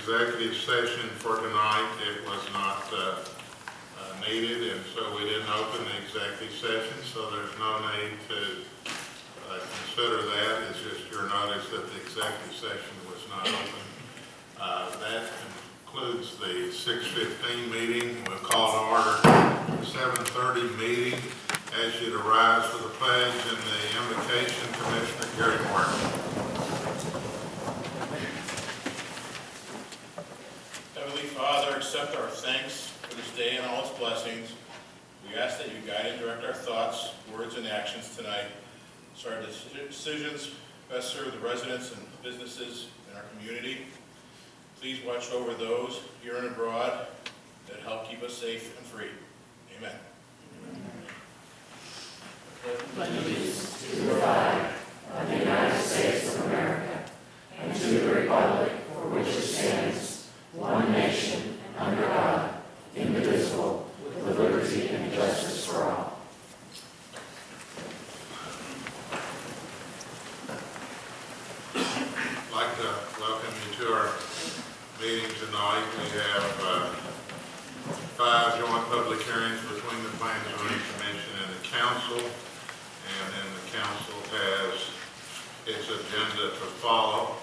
executive session for tonight. It was not needed, and so we didn't open the executive session, so there's no need to consider that. It's just your notice that the executive session was not open. That concludes the 6:15 meeting. We'll call to order the 7:30 meeting. As you'd arise for the pledge and the invocation, Commissioner Gary Martin. Heavenly Father, accept our thanks for this day and all its blessings. We ask that you guide and direct our thoughts, words, and actions tonight, so our decisions best serve the residents and businesses in our community. Please watch over those here and abroad that help keep us safe and free. Amen. Allegiance to the flag of the United States of America and to the republic for which it stands, one nation, under God, indivisible, with liberty and justice for all. I'd like to welcome you to our meeting tonight. We have 5 joint public hearings between the Planning and Zoning Commission and the Council, and then the Council has its agenda to follow.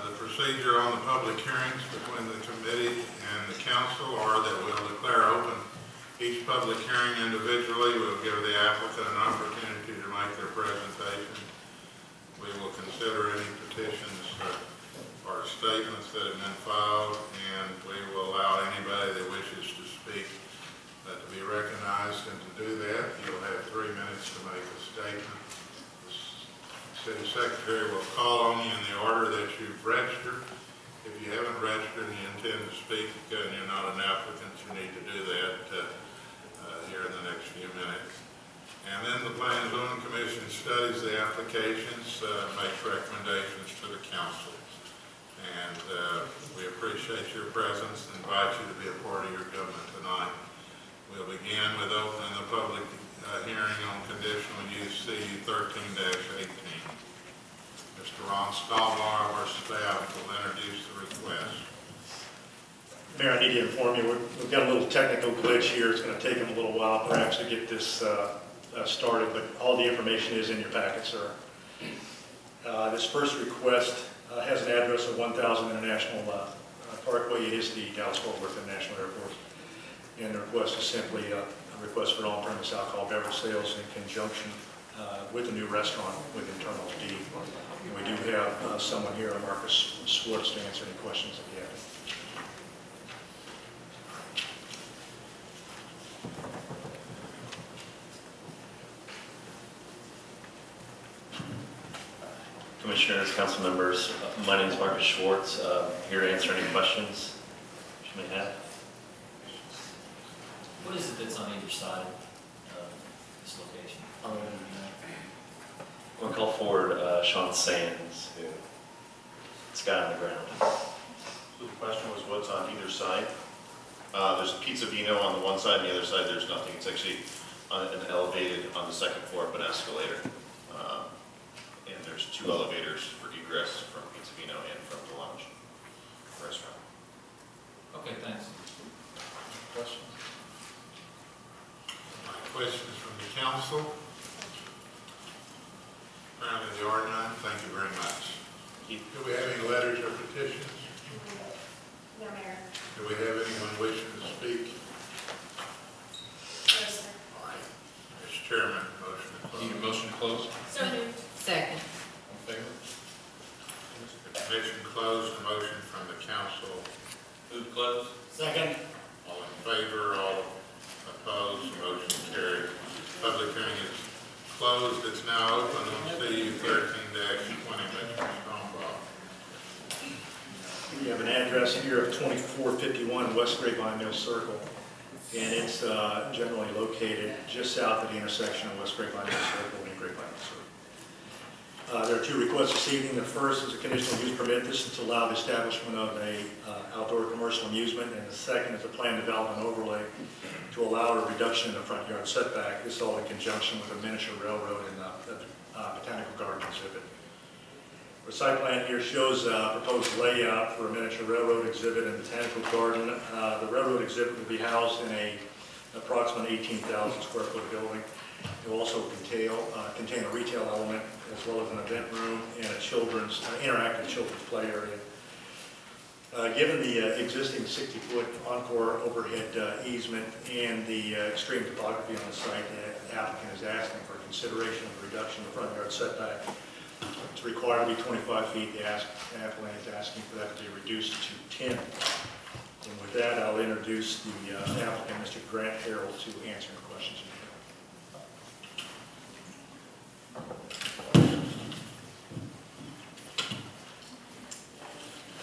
The procedure on the public hearings between the committee and the Council are that we'll declare open each public hearing individually. We'll give the applicant an opportunity to make their presentation. We will consider any petitions or statements that have been filed, and we will allow anybody that wishes to speak to be recognized. And to do that, you'll have 3 minutes to make a statement. The City Secretary will call on you in the order that you've registered. If you haven't registered and you intend to speak and you're not an applicant, you need to do that here in the next few minutes. And then the Planning and Zoning Commission studies the applications, makes recommendations to the Council. And we appreciate your presence and invite you to be a part of your government tonight. We'll begin with opening the public hearing on conditional use C 13-18. Mr. Ron Stalbar of our staff will introduce the request. Mayor, I need to inform you, we've got a little technical glitch here. It's going to take them a little while perhaps to get this started, but all the information is in your packet, sir. This first request has an address of 1000 International Parkway. It is the Dallas-Fort Worth International Airport. And the request is simply a request for on-premise alcohol beverage sales in conjunction with a new restaurant within Terminal D. And we do have someone here, Marcus Schwartz, to answer any questions that you have. Commissioners, council members, my name is Marcus Schwartz. Here to answer any questions you may have. What is it that's on either side of this location? I'm going to call forward Sean Sands, who it's got on the ground. So the question was what's on either side? There's a Pizza Vino on the one side, and the other side there's nothing. It's actually an elevated on the second floor, but escalator. And there's 2 elevators for egress from Pizza Vino and from the lounge restaurant. Okay, thanks. Questions? Questions from the Council? Apparently there are none. Thank you very much. Do we have any letters or petitions? No, Mayor. Do we have anyone wishing to speak? No, sir. All right. Mr. Chairman, motion to close. Need a motion to close? So moved. Second. In favor? The commission closed. The motion from the Council. Move to close? Second. All in favor, all opposed, motion carried. Public hearing is closed. It's now open on CU 13-20, Mr. Stoneball. We have an address here of 2451 West Grapevine Mill Circle, and it's generally located just south of the intersection of West Grapevine Mill Circle and Grapevine Mill Circle. There are 2 requests this evening. The first is a conditional use permit. This is to allow the establishment of a outdoor commercial amusement, and the second is a planned development overlay to allow a reduction in the front yard setback. This is all in conjunction with a miniature railroad and the botanical garden exhibit. The site plan here shows proposed layout for a miniature railroad exhibit and botanical garden. The railroad exhibit will be housed in a approximately 18,000 square foot building. It will also contain a retail element as well as an event room and a interactive children's play area. Given the existing 60-foot Encore overhead easement and the extreme topography on the site, the applicant is asking for consideration of the reduction of the front yard setback. It's required to be 25 feet. The applicant is asking for that to be reduced to 10. And with that, I'll introduce the applicant, Mr. Grant Harrell, to answer your questions.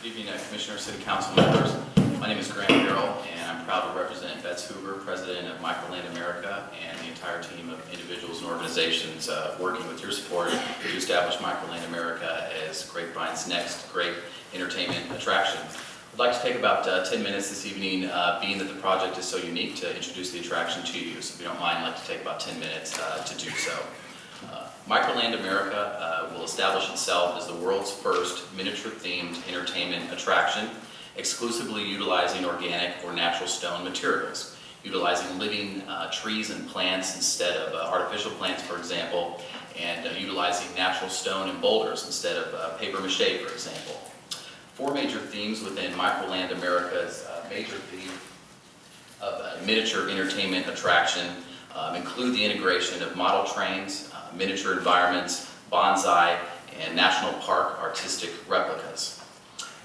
Good evening, Commissioner, City Council members. My name is Grant Harrell, and I'm proud to represent Betts Hoover, President of Microland America, and the entire team of individuals and organizations working with your support to establish Microland America as Grapevine's next great entertainment attraction. I'd like to take about 10 minutes this evening, being that the project is so unique, to introduce the attraction to you. So if you don't mind, I'd like to take about 10 minutes to do so. Microland America will establish itself as the world's first miniature-themed entertainment attraction, exclusively utilizing organic or natural stone materials, utilizing living trees and plants instead of artificial plants, for example, and utilizing natural stone and boulders instead of paper mache, for example. Four major themes within Microland America's major theme of miniature entertainment attraction include the integration of model trains, miniature environments, bonsai, and national park artistic replicas.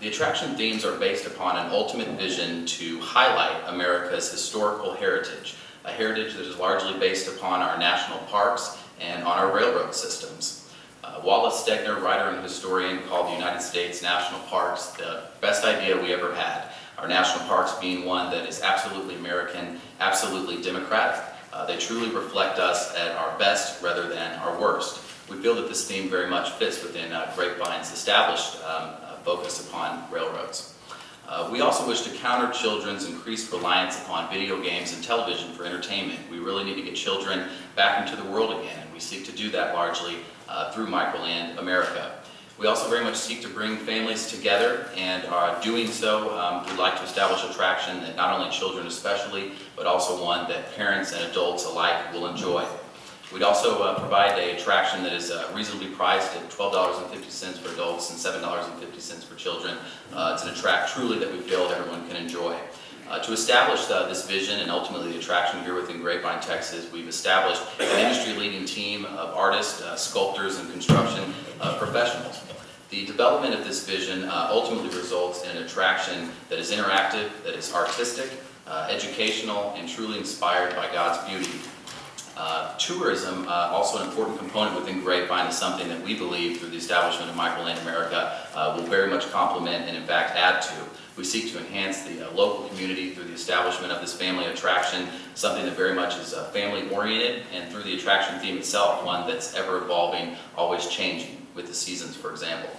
The attraction themes are based upon an ultimate vision to highlight America's historical heritage, a heritage that is largely based upon our national parks and on our railroad systems. Wallace Stegner, writer and historian, called the United States national parks the best idea we ever had. Our national parks being one that is absolutely American, absolutely democratic. They truly reflect us at our best rather than our worst. We feel that this theme very much fits within Grapevine's established focus upon railroads. We also wish to counter children's increased reliance upon video games and television for entertainment. We really need to get children back into the world again, and we seek to do that largely through Microland America. We also very much seek to bring families together, and doing so, we'd like to establish an attraction that not only children especially, but also one that parents and adults alike will enjoy. We'd also provide an attraction that is reasonably priced at $12.50 for adults and $7.50 for children. It's an attraction truly that we feel everyone can enjoy. To establish this vision and ultimately the attraction here within Grapevine, Texas, we've established an industry-leading team of artists, sculptors, and construction professionals. The development of this vision ultimately results in an attraction that is interactive, that is artistic, educational, and truly inspired by God's beauty. Tourism, also an important component within Grapevine, is something that we believe through the establishment of Microland America will very much complement and in fact add to. We seek to enhance the local community through the establishment of this family attraction, something that very much is family oriented, and through the attraction theme itself, one that's ever evolving, always changing with the seasons, for example.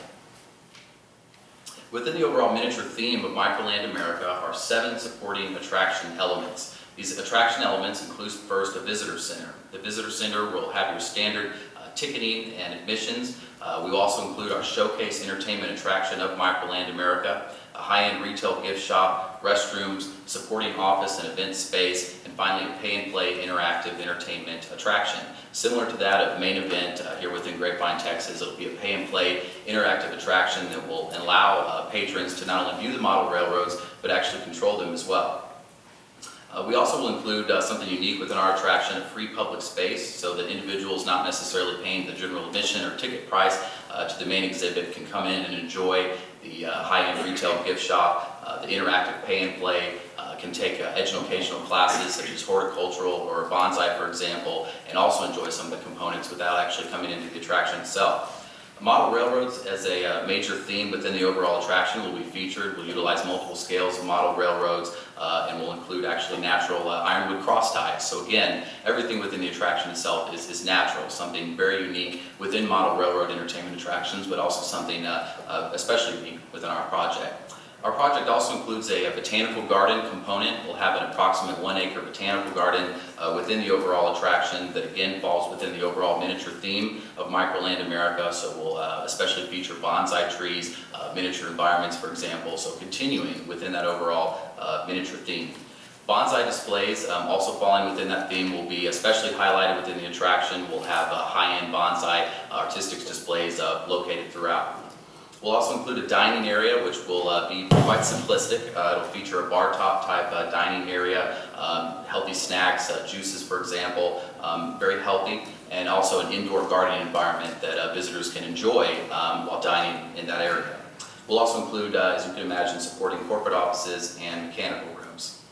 Within the overall miniature theme of Microland America are 7 supporting attraction elements. These attraction elements include first a visitor center. The visitor center will have your standard ticketing and admissions. We will also include our showcase entertainment attraction of Microland America, a high-end retail gift shop, restrooms, supporting office and event space, and finally a pay-and-play interactive entertainment attraction. Similar to that of Main Event here within Grapevine, Texas, it'll be a pay-and-play interactive attraction that will allow patrons to not only view the model railroads, but actually control them as well. We also will include something unique within our attraction, a free public space, so that individuals not necessarily paying the general admission or ticket price to the main exhibit can come in and enjoy the high-end retail gift shop, the interactive pay-and-play, can take educational classes such as horticultural or bonsai, for example, and also enjoy some of the components without actually coming into the attraction itself. Model railroads as a major theme within the overall attraction will be featured. We'll utilize multiple scales of model railroads and we'll include actually natural ironwood cross ties. So again, everything within the attraction itself is natural, something very unique within model railroad entertainment attractions, but also something especially unique within our project. Our project also includes a botanical garden component. We'll have an approximate 1 acre botanical garden within the overall attraction that again falls within the overall miniature theme of Microland America. So we'll especially feature bonsai trees, miniature environments, for example. So continuing within that overall miniature theme. Bonsai displays, also falling within that theme, will be especially highlighted within the attraction. We'll have high-end bonsai artistic displays located throughout. We'll also include a dining area, which will be quite simplistic. It'll feature a bar top type dining area, healthy snacks, juices, for example, very healthy, and also an indoor gardening environment that visitors can enjoy while dining in that area. We'll also include, as you can imagine, supporting corporate offices and mechanical rooms.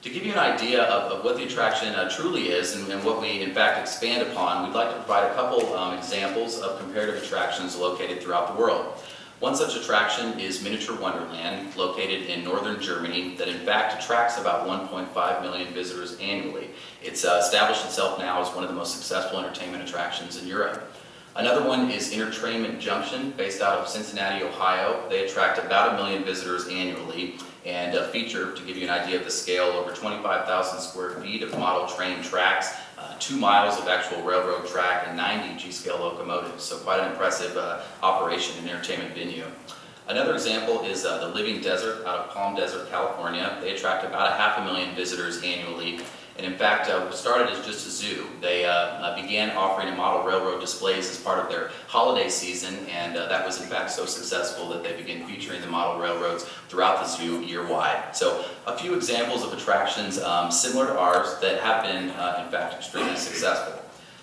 To give you an idea of what the attraction truly is and what we in fact expand upon, we'd like to provide a couple examples of comparative attractions located throughout the world. One such attraction is Miniature Wonderland, located in northern Germany, that in fact attracts about 1.5 million visitors annually. It's established itself now as one of the most successful entertainment attractions in Europe. Another one is Entertainment Junction, based out of Cincinnati, Ohio. They attract about 1 million visitors annually and feature, to give you an idea of the scale, over 25,000 square feet of model train tracks, 2 miles of actual railroad track, and 90 G-scale locomotives. So quite an impressive operation and entertainment venue. Another example is the Living Desert out of Palm Desert, California. They attract about 500,000 visitors annually. And in fact, started as just a zoo. They began offering a model railroad displays as part of their holiday season, and that was in fact so successful that they began featuring the model railroads throughout the zoo year-wide. So a few examples of attractions similar to ours that have been in fact extremely successful.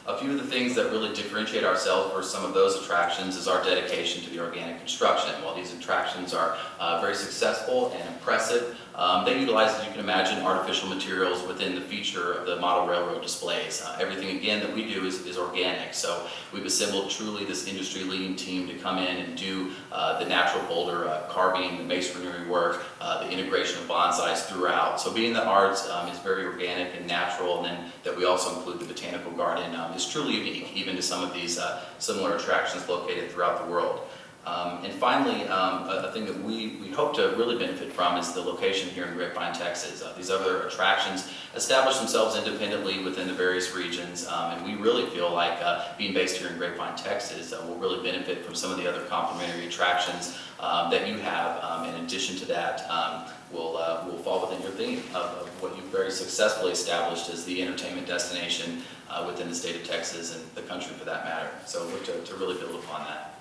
A few of the things that really differentiate ourselves versus some of those attractions is our dedication to the organic construction. While these attractions are very successful and impressive, they utilize, as you can imagine, artificial materials within the feature of the model railroad displays. Everything, again, that we do is organic. So we've assembled truly this industry-leading team to come in and do the natural boulder carving, the masonry work, the integration of bonsais throughout. So being that ours is very organic and natural, and then that we also include the botanical garden is truly unique, even to some of these similar attractions located throughout the world. And finally, a thing that we hope to really benefit from is the location here in Grapevine, Texas. These other attractions establish themselves independently within the various regions, and we really feel like being based here in Grapevine, Texas, will really benefit from some of the other complementary attractions that you have. In addition to that, will fall within your theme of what you've very successfully established as the entertainment destination within the state of Texas and the country for that matter. So look to really build upon that.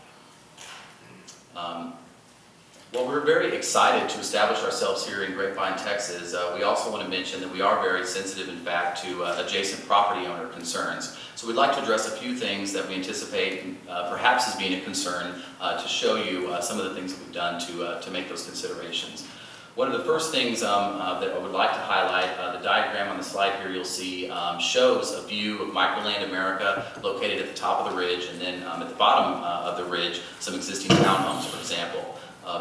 Well, we're very excited to establish ourselves here in Grapevine, Texas. We also want to mention that we are very sensitive, in fact, to adjacent property owner concerns. So we'd like to address a few things that we anticipate perhaps as being a concern to show you some of the things that we've done to make those considerations. One of the first things that I would like to highlight, the diagram on the slide here you'll see shows a view of Microland America located at the top of the ridge, and then at the bottom of the ridge some existing townhomes, for example.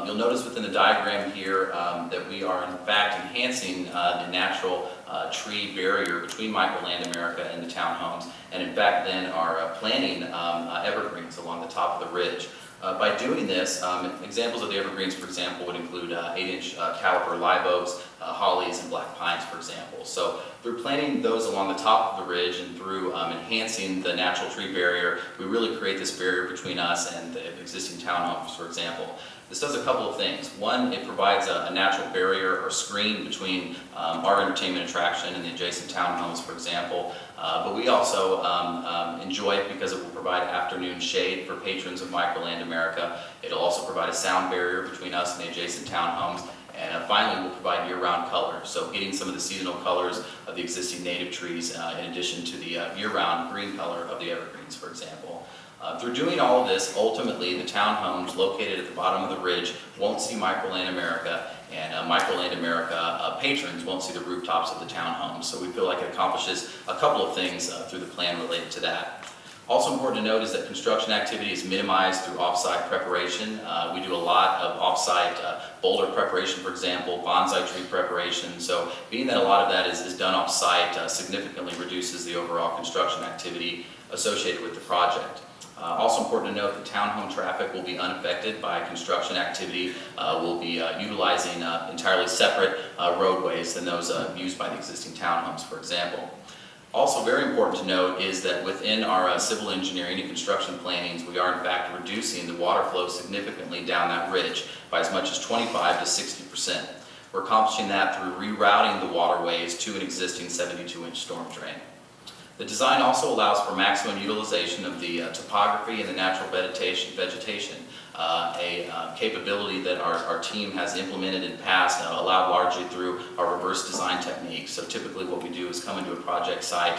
You'll notice within the diagram here that we are in fact enhancing the natural tree barrier between Microland America and the townhomes, and in fact then are planting evergreens along the top of the ridge. By doing this, examples of the evergreens, for example, would include 8-inch caliper live oaks, hollies, and black pines, for example. So through planting those along the top of the ridge and through enhancing the natural tree barrier, we really create this barrier between us and the existing townhomes, for example. This does a couple of things. One, it provides a natural barrier or screen between our entertainment attraction and the adjacent townhomes, for example. But we also enjoy it because it will provide afternoon shade for patrons of Microland America. It'll also provide a sound barrier between us and the adjacent townhomes. And finally, we'll provide year-round color. So getting some of the seasonal colors of the existing native trees in addition to the year-round green color of the evergreens, for example. Through doing all of this, ultimately the townhomes located at the bottom of the ridge won't see Microland America, and Microland America patrons won't see the rooftops of the townhomes. So we feel like it accomplishes a couple of things through the plan related to that. Also important to note is that construction activity is minimized through off-site preparation. We do a lot of off-site boulder preparation, for example, bonsai tree preparation. So being that a lot of that is done off-site significantly reduces the overall construction activity associated with the project. Also important to note that townhome traffic will be unaffected by construction activity. We'll be utilizing entirely separate roadways than those used by the existing townhomes, for example. Also very important to note is that within our civil engineering and construction plannings, we are in fact reducing the water flow significantly down that ridge by as much as 25 to 60%. We're accomplishing that through rerouting the waterways to an existing 72-inch storm drain. The design also allows for maximum utilization of the topography and the natural vegetation, a capability that our team has implemented in the past, allowed largely through our reverse design techniques. So typically what we do is come into a project site,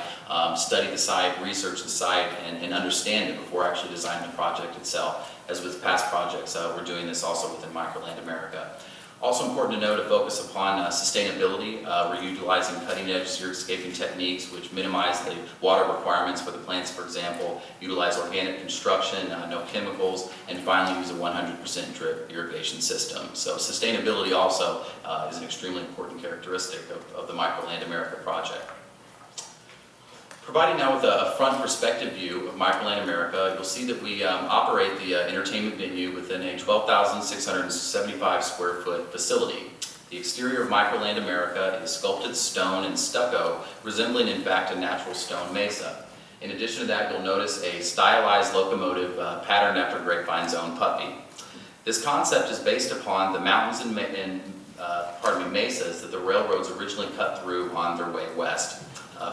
study the site, research the site, and understand it before actually designing the project itself. As with past projects, we're doing this also within Microland America. Also important to note a focus upon sustainability. We're utilizing cutting-edge xeriscaping techniques which minimize the water requirements for the plants, for example, utilize organic construction, no chemicals, and finally use a 100% drip irrigation system. So sustainability also is an extremely important characteristic of the Microland America project. Providing now with a front perspective view of Microland America, you'll see that we operate the entertainment venue within a 12,675 square foot facility. The exterior of Microland America is sculpted stone and stucco, resembling in fact a natural stone mesa. In addition to that, you'll notice a stylized locomotive patterned after Grapevine's own puppy. This concept is based upon the mountains and mesas that the railroads originally cut through on their way west.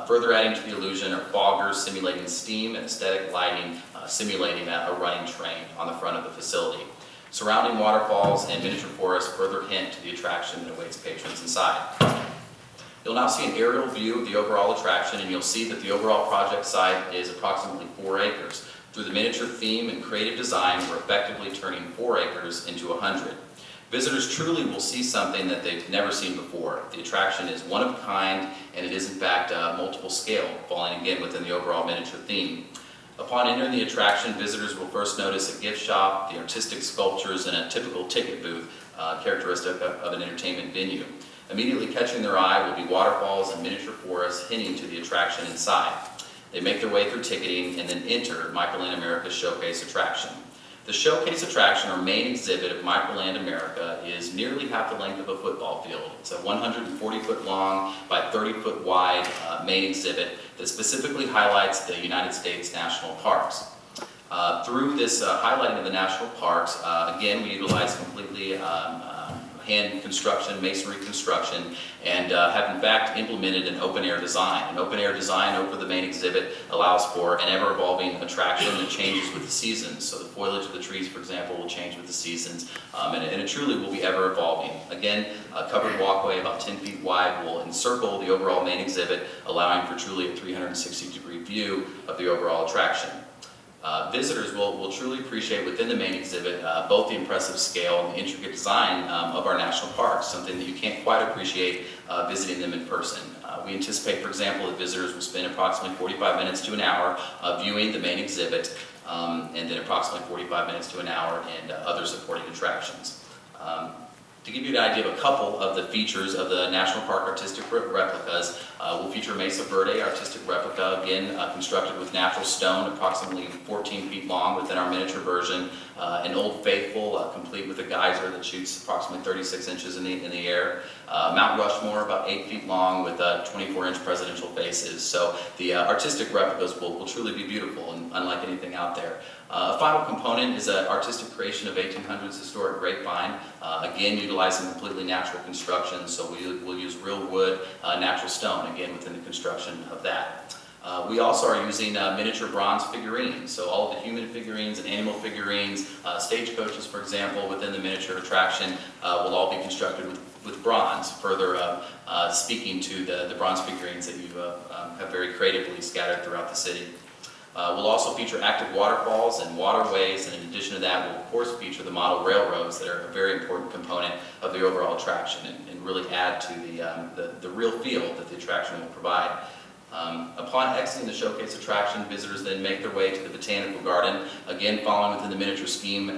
Further adding to the illusion are foggers simulating steam and aesthetic lighting simulating a running train on the front of the facility. Surrounding waterfalls and miniature forests further hint to the attraction that awaits patrons inside. You'll now see an aerial view of the overall attraction, and you'll see that the overall project site is approximately 4 acres. Through the miniature theme and creative design, we're effectively turning 4 acres into 100. Visitors truly will see something that they've never seen before. The attraction is one of a kind, and it is in fact multiple scale, falling again within the overall miniature theme. Upon entering the attraction, visitors will first notice a gift shop, the artistic sculptures, and a typical ticket booth, characteristic of an entertainment venue. Immediately catching their eye will be waterfalls and miniature forests hinting to the attraction inside. They make their way through ticketing and then enter Microland America's showcase attraction. The showcase attraction, or main exhibit of Microland America, is nearly half the length of a football field. It's a 140-foot long by 30-foot wide main exhibit that specifically highlights the United States national parks. Through this highlighting of the national parks, again, we utilize completely hand construction, masonry construction, and have in fact implemented an open-air design. An open-air design over the main exhibit allows for an ever-evolving attraction that changes with the seasons. So the foliage of the trees, for example, will change with the seasons, and it truly will be ever-evolving. Again, a covered walkway about 10 feet wide will encircle the overall main exhibit, allowing for truly a 360-degree view of the overall attraction. Visitors will truly appreciate within the main exhibit both the impressive scale and the intricate design of our national parks, something that you can't quite appreciate visiting them in person. We anticipate, for example, that visitors will spend approximately 45 minutes to an hour viewing the main exhibit, and then approximately 45 minutes to an hour in other supporting attractions. To give you an idea of a couple of the features of the National Park artistic replicas, we'll feature Mesa Verde artistic replica, again constructed with natural stone, approximately 14 feet long within our miniature version. An Old Faithful, complete with a geyser that shoots approximately 36 inches in the air. Mount Rushmore, about 8 feet long with 24-inch presidential faces. So the artistic replicas will truly be beautiful and unlike anything out there. A final component is an artistic creation of 1800s historic Grapevine, again utilizing completely natural construction, so we'll use real wood, natural stone, again within the construction of that. We also are using miniature bronze figurines, so all of the human figurines and animal figurines, stagecoaches for example, within the miniature attraction will all be constructed with bronze, further speaking to the bronze figurines that you have very creatively scattered throughout the city. We'll also feature active waterfalls and waterways, and in addition to that, we'll of course feature the model railroads that are a very important component of the overall attraction and really add to the real feel that the attraction will provide. Upon exiting the showcase attraction, visitors then make their way to the Botanical Garden, again following within the miniature scheme,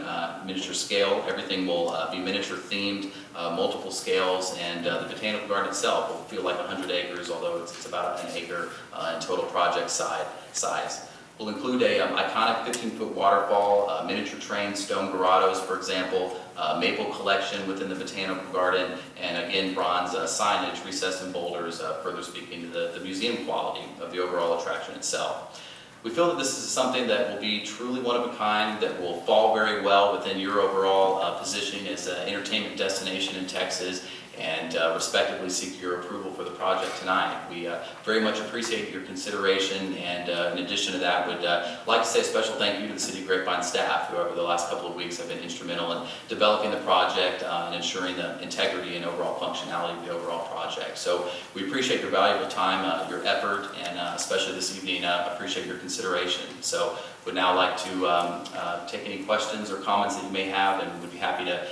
miniature scale. Everything will be miniature themed, multiple scales, and the Botanical Garden itself will feel like 100 acres, although it's about an acre in total project size. Will include a iconic 15-foot waterfall, miniature trains, stone grottos, for example, maple collection within the botanical garden, and again, bronze signage recessed in boulders, further speaking to the museum quality of the overall attraction itself. We feel that this is something that will be truly one of a kind, that will fall very well within your overall positioning as an entertainment destination in Texas, and respectively seek your approval for the project tonight. We very much appreciate your consideration, and in addition to that, would like to say a special thank you to the City of Grapevine staff, who over the last couple of weeks have been instrumental in developing the project and ensuring the integrity and overall functionality of the overall project. So we appreciate your valuable time, your effort, and especially this evening, appreciate your consideration. So would now like to take any questions or comments that you may have, and would be happy to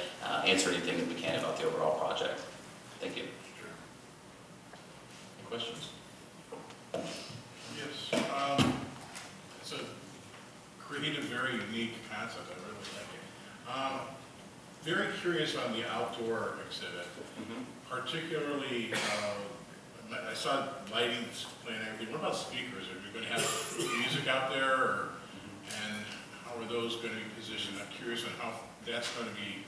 answer anything that we can about the overall project. Thank you. Any questions? Yes, it's a creative, very unique concept. I really like it. Very curious on the outdoor exhibit, particularly, I saw lighting plan and everything. What about speakers? Are you going to have music out there, and how are those going to be positioned? I'm curious on how that's going to be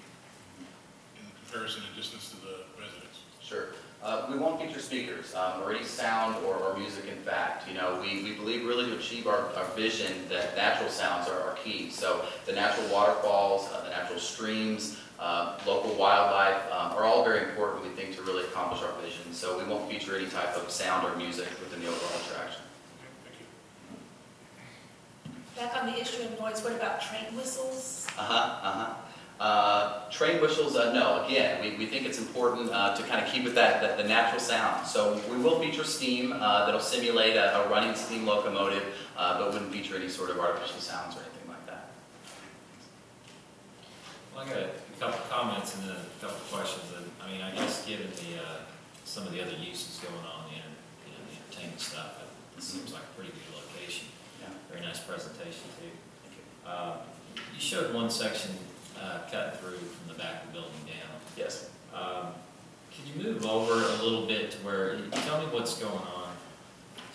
in comparison and distance to the residents. Sure. We won't feature speakers or any sound or music. In fact, you know, we believe really to achieve our vision that natural sounds are key. So the natural waterfalls, the natural streams, local wildlife are all very important, we think, to really accomplish our vision. So we won't feature any type of sound or music within the overall attraction. Okay, thank you. Back on the issue of noise, what about train whistles? Train whistles, no. Again, we think it's important to kind of keep with the natural sound. So we will feature steam that'll simulate a running steam locomotive, but wouldn't feature any sort of artificial sounds or anything like that. Well, I got a couple comments and then a couple questions. I mean, I guess given some of the other uses going on in the entertainment stuff, it seems like a pretty good location. Yeah. Very nice presentation too. You showed one section cutting through from the back of the building down. Yes. Could you move over a little bit to where, tell me what's going on,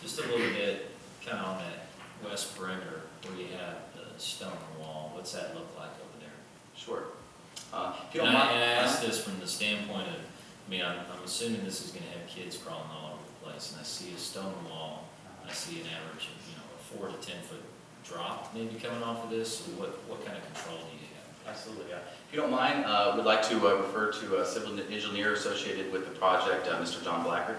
just a little bit, kind of on that west perimeter where you have the stone wall. What's that look like over there? Sure. If you And don't mind. I ask this from the standpoint of, I mean, I'm assuming this is going to have kids crawling all over the place, and I see a stone wall. I see an average of, a 4 to 10 foot drop maybe coming off of this. So what kind of control do you have? Absolutely, yeah. If you don't mind, we'd like to refer to a civil engineer associated with the project, Mr. John Blackard.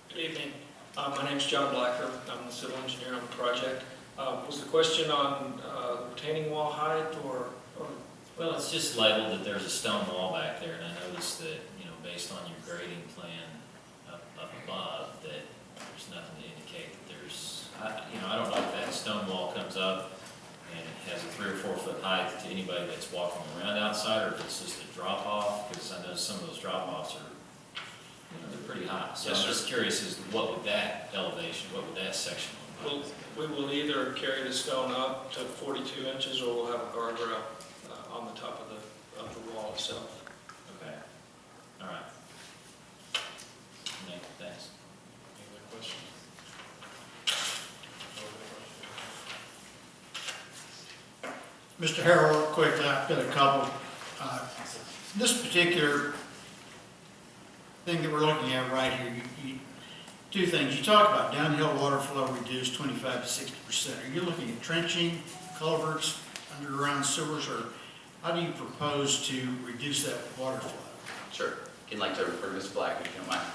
Good evening. My name's John Blacker. I'm the civil engineer on the project. Was the question on retaining wall height or? Well, it's just labeled that there's a stone wall back there, and I noticed that, based on your grading plan up above, that there's nothing to indicate that there's, I don't know if that stone wall comes up and it has a 3 or 4 foot height to anybody that's walking around outside, or if it's just a drop off, because I know some of those drop offs are, they're pretty high. So Yes, I'm sir. just curious as to what would that elevation, what would that section look like? We will either carry the stone up to 42 inches or we'll have a guardrail on the top of the wall itself. Okay. All right. Nick, thanks. Any other questions? Mr. Harrell, real quick, I've got a couple. This particular thing that we're looking at right here, two things. You talk about downhill water flow reduced 25 to 60%. Are you looking at trenching, culverts, underground sewers, or how do you propose to reduce that water flow? Sure. I'd like to refer to Mr. Blackard, if you don't mind.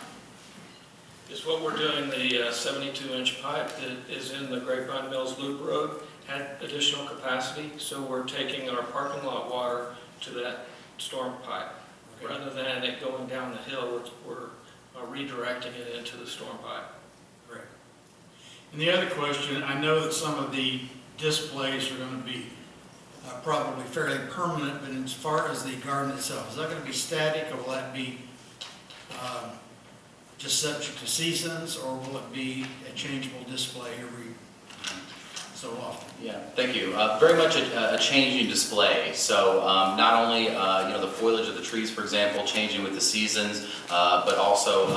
Is what we're doing, the 72-inch pipe that is in the Grapevine Mills Loop Road had additional capacity, so we're taking our parking lot water to that storm pipe. Okay. Rather than it going down the hill, we're redirecting it into the storm pipe. Great. And the other question, I know that some of the displays are going to be probably fairly permanent, but as far as the garden itself, is that going to be static, or will that be just subject to seasons, or will it be a changeable display every so often. Yeah, thank you. Very much a changing display. So not only the foliage of the trees, for example, changing with the seasons, but also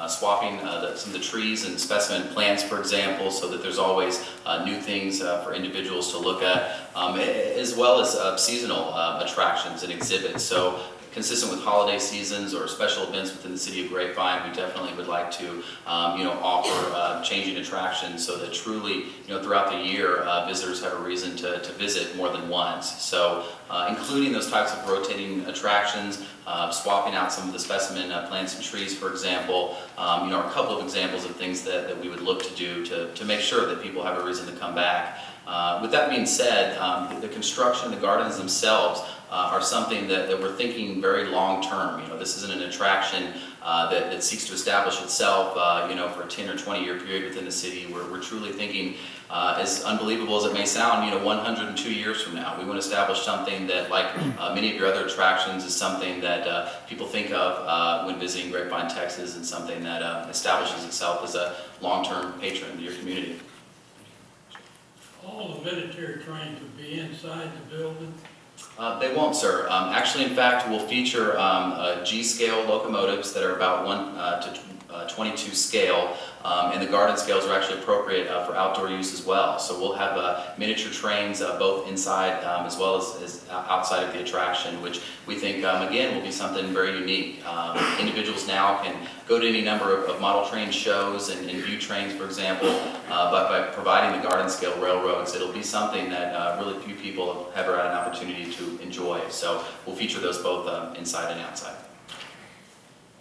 swapping some of the trees and specimen plants, for example, so that there's always new things for individuals to look at, as well as seasonal attractions and exhibits. So consistent with holiday seasons or special events within the city of Grapevine, we definitely would like to, offer changing attractions so that truly, throughout the year, visitors have a reason to visit more than once. So, including those types of rotating attractions, swapping out some of the specimen plants and trees, for example, are a couple of examples of things that we would look to do to make sure that people have a reason to come back. With that being said, the construction, the gardens themselves, are something that we're thinking very long-term. This isn't an attraction that seeks to establish itself, for a 10 or 20-year period within the city. We're truly thinking, as unbelievable as it may sound, 102 years from now. We want to establish something that, like many of your other attractions, is something that people think of when visiting Grapevine, Texas, and something that establishes itself as a long-term patron to your community. All the military trains will be inside the building? They won't, sir. Actually, in fact, we'll feature G-scale locomotives that are about 1 to 22 scale, and the garden scales are actually appropriate for outdoor use as well. So we'll have miniature trains both inside as well as outside of the attraction, which we think, again, will be something very unique. Individuals now can go to any number of model train shows and view trains, for example, but by providing the garden scale railroads, it'll be something that really few people have ever had an opportunity to enjoy. So we'll feature those both inside and outside.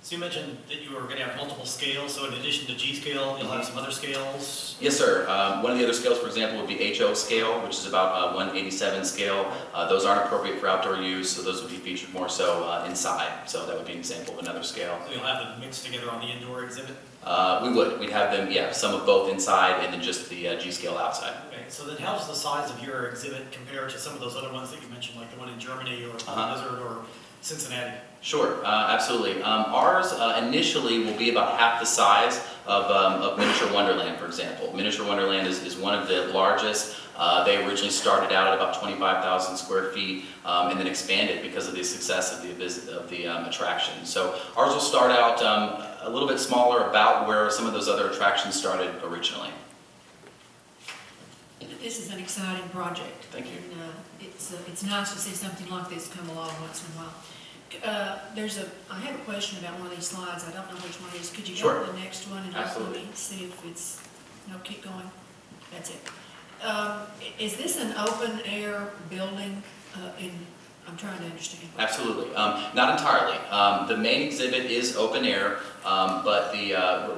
So you mentioned that you were going to have multiple scales, so in addition to G scale, you'll have some other scales? Yes, sir. One of the other scales, for example, would be HO scale, which is about 187 scale. Those aren't appropriate for outdoor use, so those would be featured more so inside. So that would be an example of another scale. So you'll have them mixed together on the indoor exhibit? We would. We'd have them, some of both inside and then just the G scale outside. Okay, so then how does the size of your exhibit compare to some of those other ones that you mentioned, like the one in Germany or Blizzard or Cincinnati? Sure, absolutely. Ours initially will be about half the size of Miniature Wonderland, for example. Miniature Wonderland is one of the largest. They originally started out at about 25,000 square feet and then expanded because of the success of the attraction. So ours will start out a little bit smaller, about where some of those other attractions started originally. This is an exciting project. Thank you. And, it's nice to see something like this come along once in a while. I have a question about one of these slides. I don't know which one it is. Could you go to the next one and let me see if it's, no, keep going. That's it. Is this an open air building I'm trying to understand. Absolutely. Not entirely. The main exhibit is open air, but the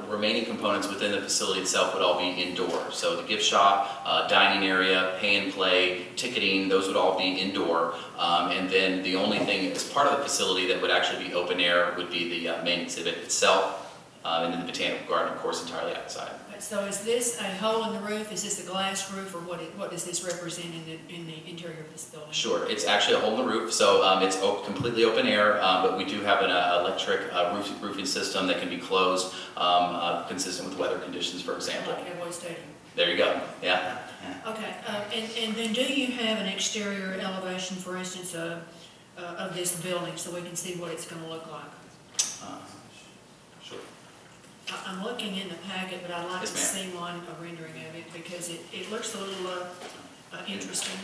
remaining components within the facility itself would all be indoor. So the gift shop, dining area, pay and play, ticketing, those would all be indoor. And then the only thing as part of the facility that would actually be open air would be the main exhibit itself, and then the botanical garden, of course, entirely outside. So is this a hole in the roof? Is this a glass roof, or what does this represent in the interior of this building? Sure, it's actually a hole in the roof, so it's completely open air, but we do have an electric roofing system that can be closed, consistent with weather conditions, for example. Like Cowboy Stadium. There you go, yeah. Okay, and then do you have an exterior elevation, for instance, of this building, so we can see what it's going to look like? Sure. I'm looking in the packet, but I'd like Yes, to see one, a rendering of it, because it looks a little interesting.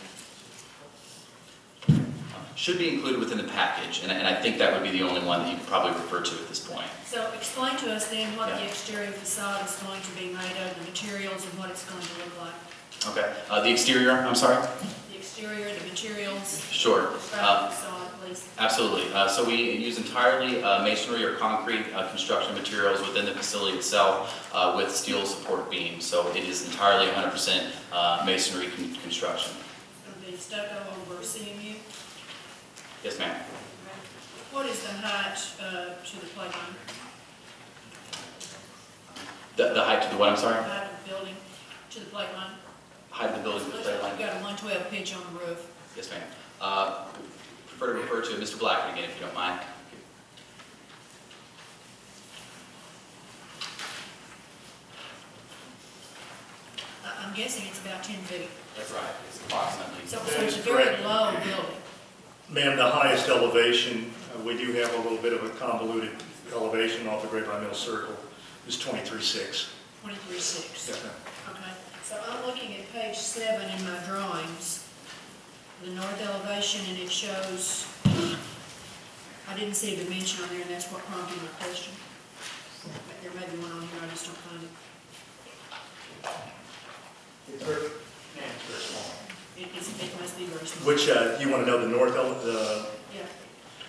Should be included within the package, and I think that would be the only one that you could probably refer to at this point. So explain to us then what the exterior facade is going to be made of, the materials, and what it's going to look like. Okay, the exterior, I'm sorry? The exterior, the materials. Sure. Describe the facade, please. Absolutely. So we use entirely masonry or concrete construction materials within the facility itself with steel support beams. So it is entirely 100% masonry construction. It's going to be stucco over CMU. Yes, ma'am. What is the height to the playground? The height to the what, I'm sorry? The height of the building to the playground? Height of the building to the Looks like playground? you've got a 112 pitch on the roof. Yes, ma'am. Prefer to refer to Mr. Black again, if you don't mind. I'm guessing it's about 10 feet. That's right, it's approximately. So That it's is a very correct. low building. Ma'am, the highest elevation, we do have a little bit of a convoluted elevation off the Grapevine Mill Circle, is 23.6. 23.6. Yes, ma'am. Okay, so I'm looking at page 7 in my drawings, the north elevation, and it shows, I didn't see a dimension on there, and that's what prompted my question. But there may be one on here, I just don't find it. It's very small. It must be very small. Which, you want to know the north, the, Yeah.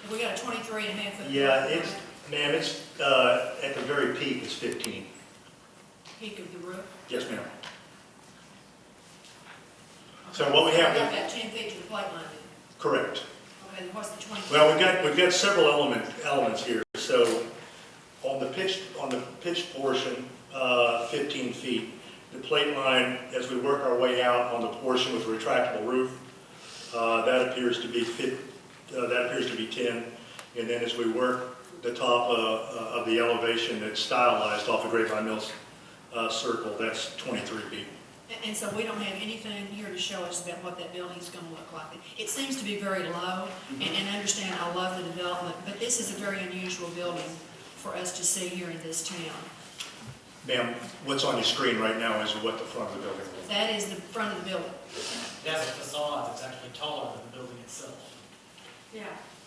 We got a 23.5 foot. yeah, it's, ma'am, it's, at the very peak, it's 15. Peak of the roof. Yes, ma'am. So what we have, Got about 10 feet to the plate line then. correct. Okay, then what's the 20? Well, we've got several elements here. So on the pitched portion, 15 feet. The plate line, as we work our way out on the portion with the retractable roof, that appears to be 10. And then as we work the top of the elevation that's stylized off the Grapevine Mills Circle, that's 23 feet. And so we don't have anything here to show us about what that building's gonna look like. It seems to be very low, and understand, I love the development, but this is a very unusual building for us to see here in this town. Ma'am, what's on your screen right now is what the front of the building is. That is the front of the building. It has a facade that's actually taller than the building itself. Yeah.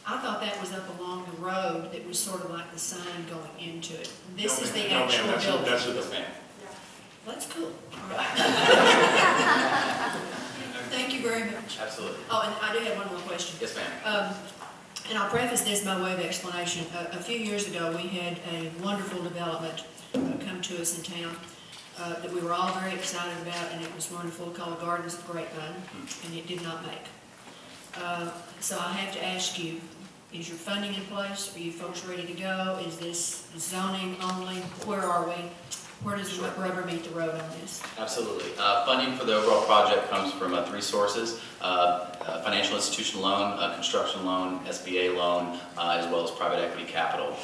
I thought that was up along the road that was sort of like the sign going into it. This is the actual building. That's the building. That's cool. Thank you very much. Absolutely. Oh, and I do have one more question. Yes, ma'am. And I'll preface this by way of explanation. A few years ago, we had a wonderful development come to us in town that we were all very excited about, and it was wonderful, called Gardens of Grapevine, and it did not make. So I have to ask you, is your funding in place? Are you folks ready to go? Is this zoning only? Where are we? Where does the rubber meet the road on this? Absolutely. Funding for the overall project comes from 3 sources: financial institution loan, construction loan, SBA loan, as well as private equity capital.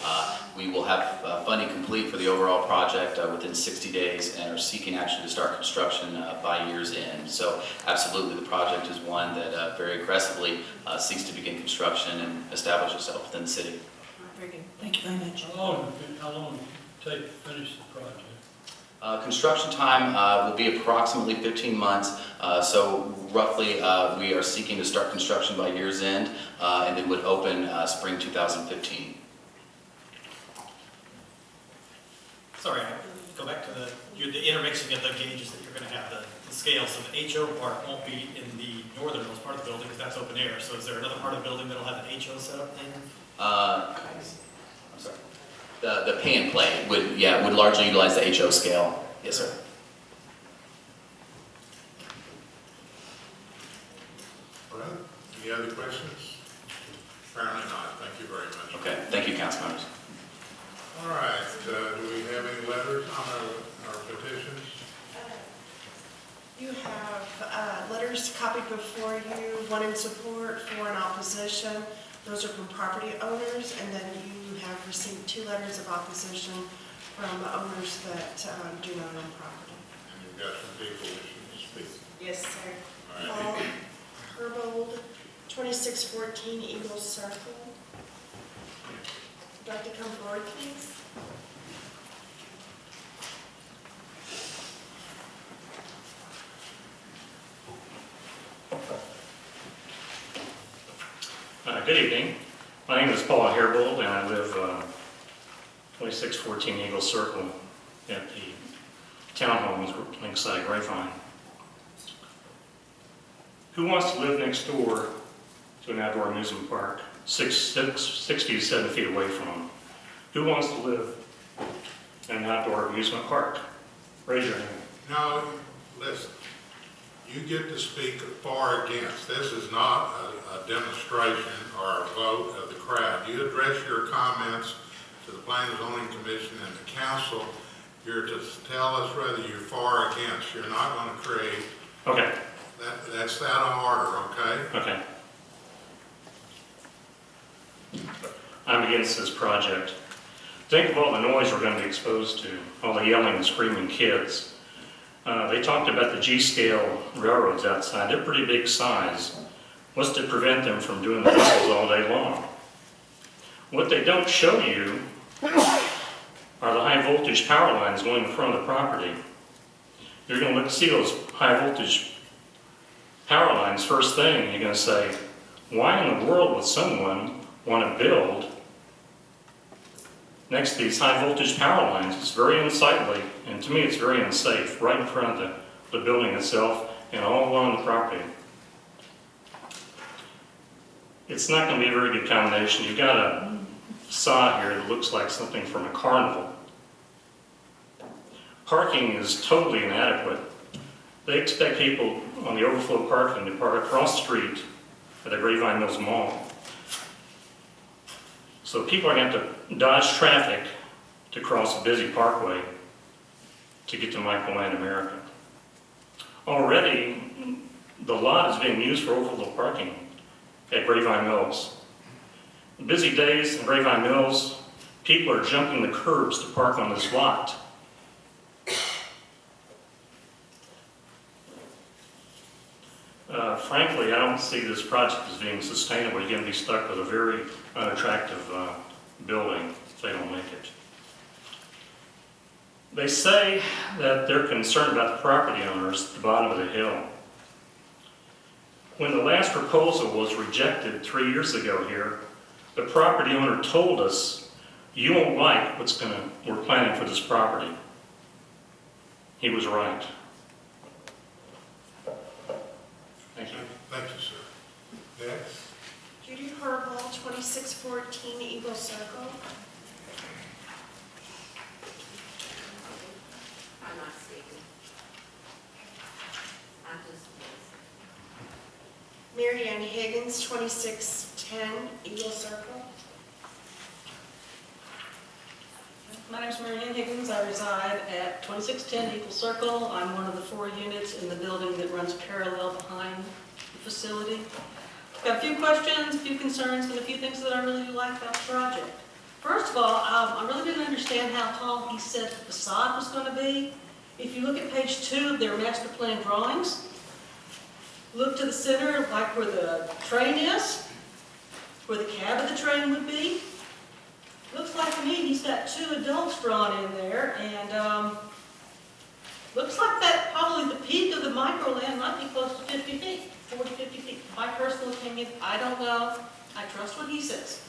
We will have funding complete for the overall project within 60 days and are seeking actually to start construction by year's end. So absolutely, the project is one that very aggressively seeks to begin construction and establish itself within the city. All right, very good. Thank you very much. How long will it take to finish the project? Construction time will be approximately 15 months, so roughly we are seeking to start construction by year's end and then would open spring 2015. Sorry, go back to the intermixing of the gauges that you're going to have, the scale. So the HO part won't be in the northernmost part of the building because that's open air. So is there another part of the building that'll have an HO set up then? I'm sorry. The pay and play would largely utilize the HO scale. Yes, sir. All right, any other questions? Apparently not, thank you very much. Okay, thank you, council members. All right, do we have any letters on our petitions? You have letters copied before you, one in support, 4 in opposition. Those are from property owners, and then you have received 2 letters of opposition from owners that do not own property. And you've got some people wishing to speak. Yes, sir. All right. Paul Herbold, 2614 Eagles Circle. Would you like to come forward, please? Good evening. My name is Paul Herbold, and I live 2614 Eagle Circle at the townhomes linkside Grapevine. Who wants to live next door to an outdoor amusement park, 60 to 70 feet away from them? Who wants to live in an outdoor amusement park? Raise your hand. No, listen, you get to speak for or against. This is not a demonstration or a vote of the crowd. You address your comments to the Planning and Zoning Commission and the council. You're to tell us whether you're for or against. You're not going to create. Okay. That's out of order, okay? Okay. I'm against this project. Think of all the noise we're going to be exposed to, all the yelling and screaming kids. They talked about the G-scale railroads outside. They're pretty big size. What's to prevent them from doing the whistles all day long? What they don't show you are the high voltage power lines going in front of the property. You're going to see those high voltage power lines first thing, and you're going to say, why in the world would someone want to build next to these high voltage power lines? It's very unsightly, and to me it's very unsafe, right in front of the building itself and all along the property. It's not going to be a very good combination. You've got a facade here that looks like something from a carnival. Parking is totally inadequate. They expect people on the overflow parking to park across the street at the Grapevine Mills Mall. So people are going to have to dodge traffic to cross a busy parkway to get to Microland America. Already, the lot is being used for overflow parking at Grapevine Mills. Busy days in Grapevine Mills, people are jumping the curbs to park on this lot. Frankly, I don't see this project as being sustainable. You're going to be stuck with a very unattractive building if they don't make it. They say that they're concerned about the property owners at the bottom of the hill. When the last proposal was rejected 3 years ago here, the property owner told us, you won't like we're planning for this property. He was right. Thank you. Thank you, sir. Next. Judy Herbal, 2614 Eagle Circle. I'm not speaking. I'm just. Mary Ann Higgins, 2610 Eagle Circle. My name is Mary Ann Higgins. I reside at 2610 Eagle Circle. I'm one of the 4 units in the building that runs parallel behind the facility. I've got a few questions, a few concerns, and a few things that I really do like about the project. First of all, I really didn't understand how tall he said the facade was going to be. If you look at page 2 of their master plan drawings, look to the center, like where the train is, where the cab of the train would be. Looks like to me he's got 2 adults drawn in there, and looks like that probably the peak of the microland might be close to 50 feet, 40, 50 feet. My personal opinion, I don't know. I trust what he says.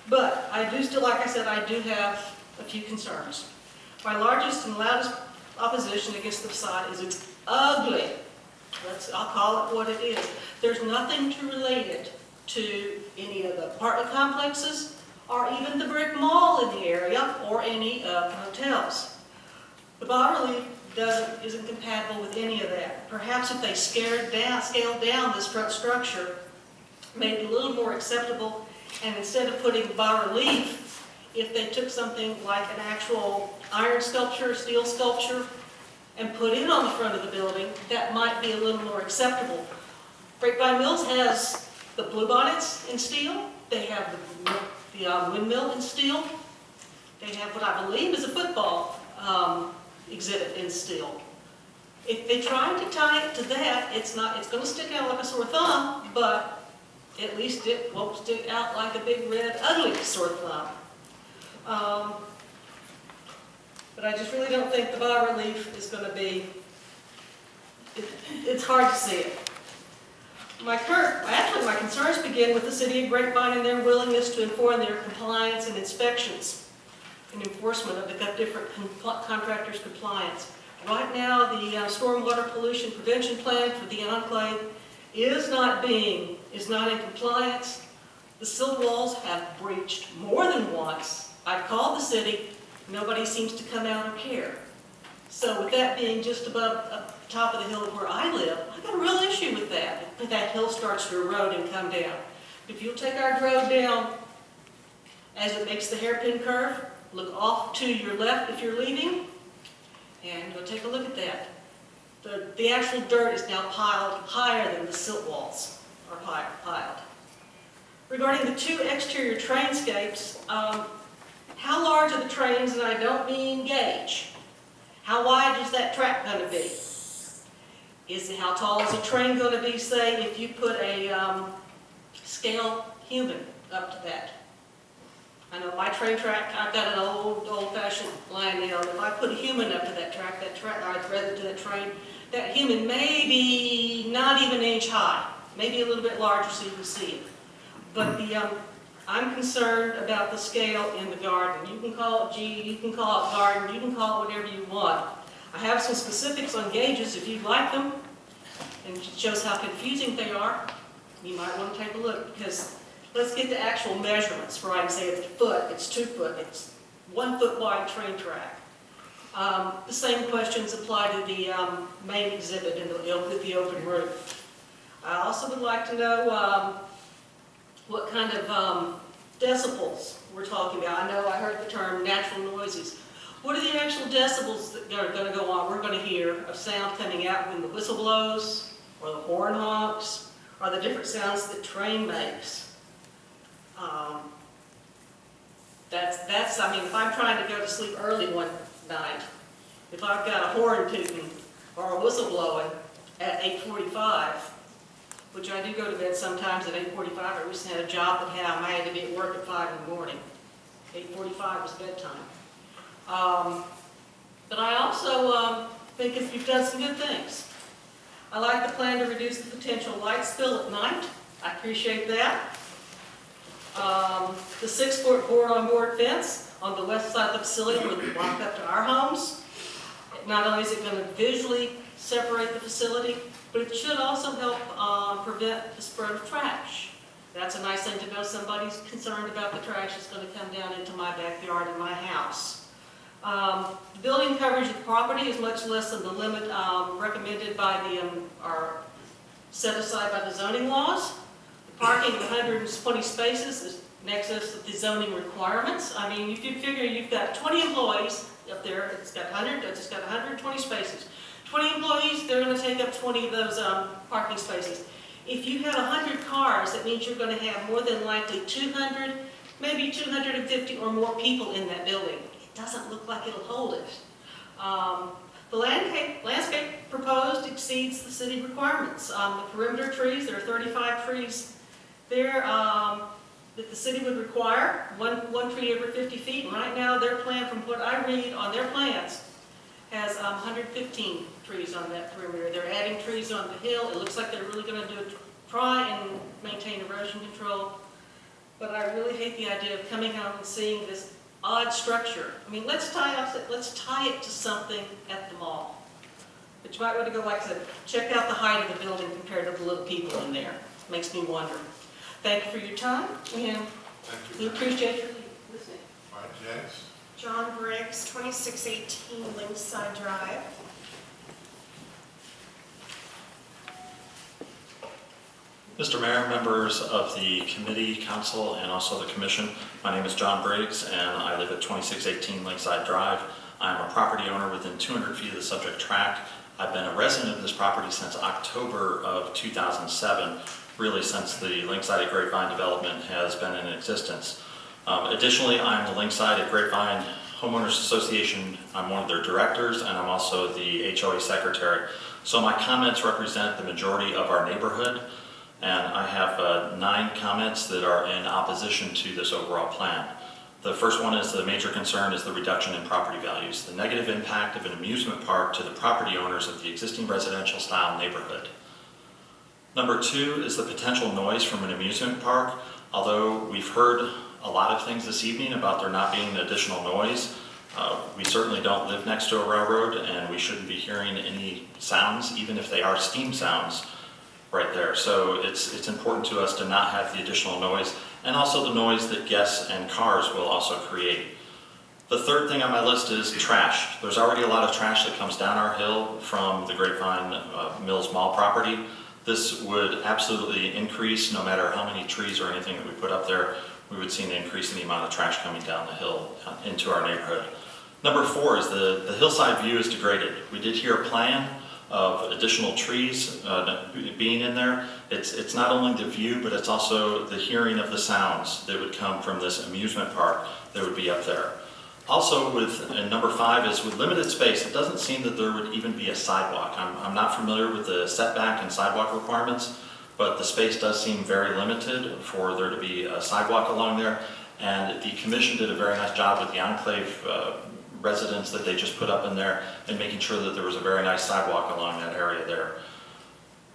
But I do still, like I said, I do have a few concerns. My largest and loudest opposition against the facade is it's ugly. I'll call it what it is. There's nothing to relate it to any of the apartment complexes, or even the brick mall in the area, or any of the hotels. The bas-relief isn't compatible with any of that. Perhaps if they scaled down this front structure, made it a little more acceptable, and instead of putting bas-relief, if they took something like an actual iron sculpture, steel sculpture, and put it on the front of the building, that might be a little more acceptable. Grapevine Mills has the bluebonnets in steel. They have the windmill in steel. They have what I believe is a football exhibit in steel. If they try to tie it to that, it's going to stick out like a sore thumb, but at least it won't stick out like a big red ugly sore thumb. But I just really don't think the bas-relief is going to be, it's hard to see it. My concerns begin with the city of Grapevine and their willingness to inform their compliance and inspections and enforcement of the different contractors' compliance. Right now, the stormwater pollution prevention plan for the enclave is not in compliance. The silt walls have breached more than once. I've called the city. Nobody seems to come out and care. So with that being just above the top of the hill where I live, I've got a real issue with that. If that hill starts to erode and come down. If you'll take our road down as it makes the hairpin curve, look off to your left if you're leaving, and go take a look at that. The actual dirt is now piled higher than the silt walls are piled. Regarding the 2 exterior trainscapes, how large are the trains, and I don't mean gauge. How wide is that track going to be? How tall is a train going to be, say, if you put a scale human up to that? I know my train track, I've got an old-fashioned line nail. If I put a human up to that track, or rather to that train, that human may be not even an inch high, maybe a little bit larger so you can see it. But I'm concerned about the scale in the garden. You can call it G, you can call it garden, you can call it whatever you want. I have some specifics on gauges if you'd like them, and it shows how confusing they are. You might want to take a look, because let's get the actual measurements for I can say it's a foot, it's 2 foot, it's 1 foot wide train track. The same questions apply to the main exhibit with the open roof. I also would like to know what kind of decibels we're talking about. I know I heard the term natural noises. What are the actual decibels that are going to go on? We're going to hear of sound coming out when the whistle blows, or the horn honks, or the different sounds the train makes. I mean, if I'm trying to go to sleep early one night, if I've got a horn tooting or a whistle blowing at 8:45, which I do go to bed sometimes at 8:45. I recently had a job that I had to be at work at 5 in the morning. 8:45 was bedtime. But I also think if you've done some good things. I like the plan to reduce the potential light spill at night. I appreciate that. The 6-foot board-on-board fence on the west side of the facility would walk up to our homes. Not only is it going to visually separate the facility, but it should also help prevent the spread of trash. That's a nice thing to know. Somebody's concerned about the trash that's going to come down into my backyard and my house. The building coverage of the property is much less than the limit recommended by or set aside by the zoning laws. The parking of 120 spaces is in excess of the zoning requirements. I mean, you can figure you've got 20 employees up there. It's got 120 spaces. 20 employees, they're going to take up 20 of those parking spaces. If you have 100 cars, that means you're going to have more than likely 200, maybe 250 or more people in that building. It doesn't look like it'll hold it. The landscape proposed exceeds the city requirements. The perimeter trees, there are 35 trees there that the city would require, one tree every 50 feet. And right now, their plan, from what I read on their plans, has 115 trees on that perimeter. They're adding trees on the hill. It looks like they're really going to try and maintain erosion control. But I really hate the idea of coming out and seeing this odd structure. I mean, let's tie it to something at the mall. But you might want to go, like I said, check out the height of the building compared to the little people in there. Makes me wonder. Thank you for your time, and we appreciate your listening. All right, Janice? John Briggs, 2618 Linkside Drive. Mr. Mayor, members of the committee, council, and also the commission, my name is John Briggs, and I live at 2618 Lakeside Drive. I'm a property owner within 200 feet of the subject tract. I've been a resident of this property since October of 2007, really since the Lakeside at Grapevine development has been in existence. Additionally, I'm the Lakeside at Grapevine Homeowners Association. I'm one of their directors, and I'm also the HOA secretary. So my comments represent the majority of our neighborhood. And I have 9 comments that are in opposition to this overall plan. The first one is the major concern is the reduction in property values, the negative impact of an amusement park to the property owners of the existing residential style neighborhood. Number 2 is the potential noise from an amusement park. Although we've heard a lot of things this evening about there not being additional noise, we certainly don't live next to a railroad, and we shouldn't be hearing any sounds, even if they are steam sounds, right there. So it's important to us to not have the additional noise, and also the noise that guests and cars will also create. The third thing on my list is trash. There's already a lot of trash that comes down our hill from the Grapevine Mills Mall property. This would absolutely increase, no matter how many trees or anything that we put up there, we would see an increase in the amount of trash coming down the hill into our neighborhood. Number 4 is the hillside view is degraded. We did hear a plan of additional trees being in there. It's not only the view, but it's also the hearing of the sounds that would come from this amusement park that would be up there. Also and number 5 is with limited space, it doesn't seem that there would even be a sidewalk. I'm not familiar with the setback and sidewalk requirements, but the space does seem very limited for there to be a sidewalk along there. And the commission did a very nice job with the enclave residents that they just put up in there and making sure that there was a very nice sidewalk along that area there.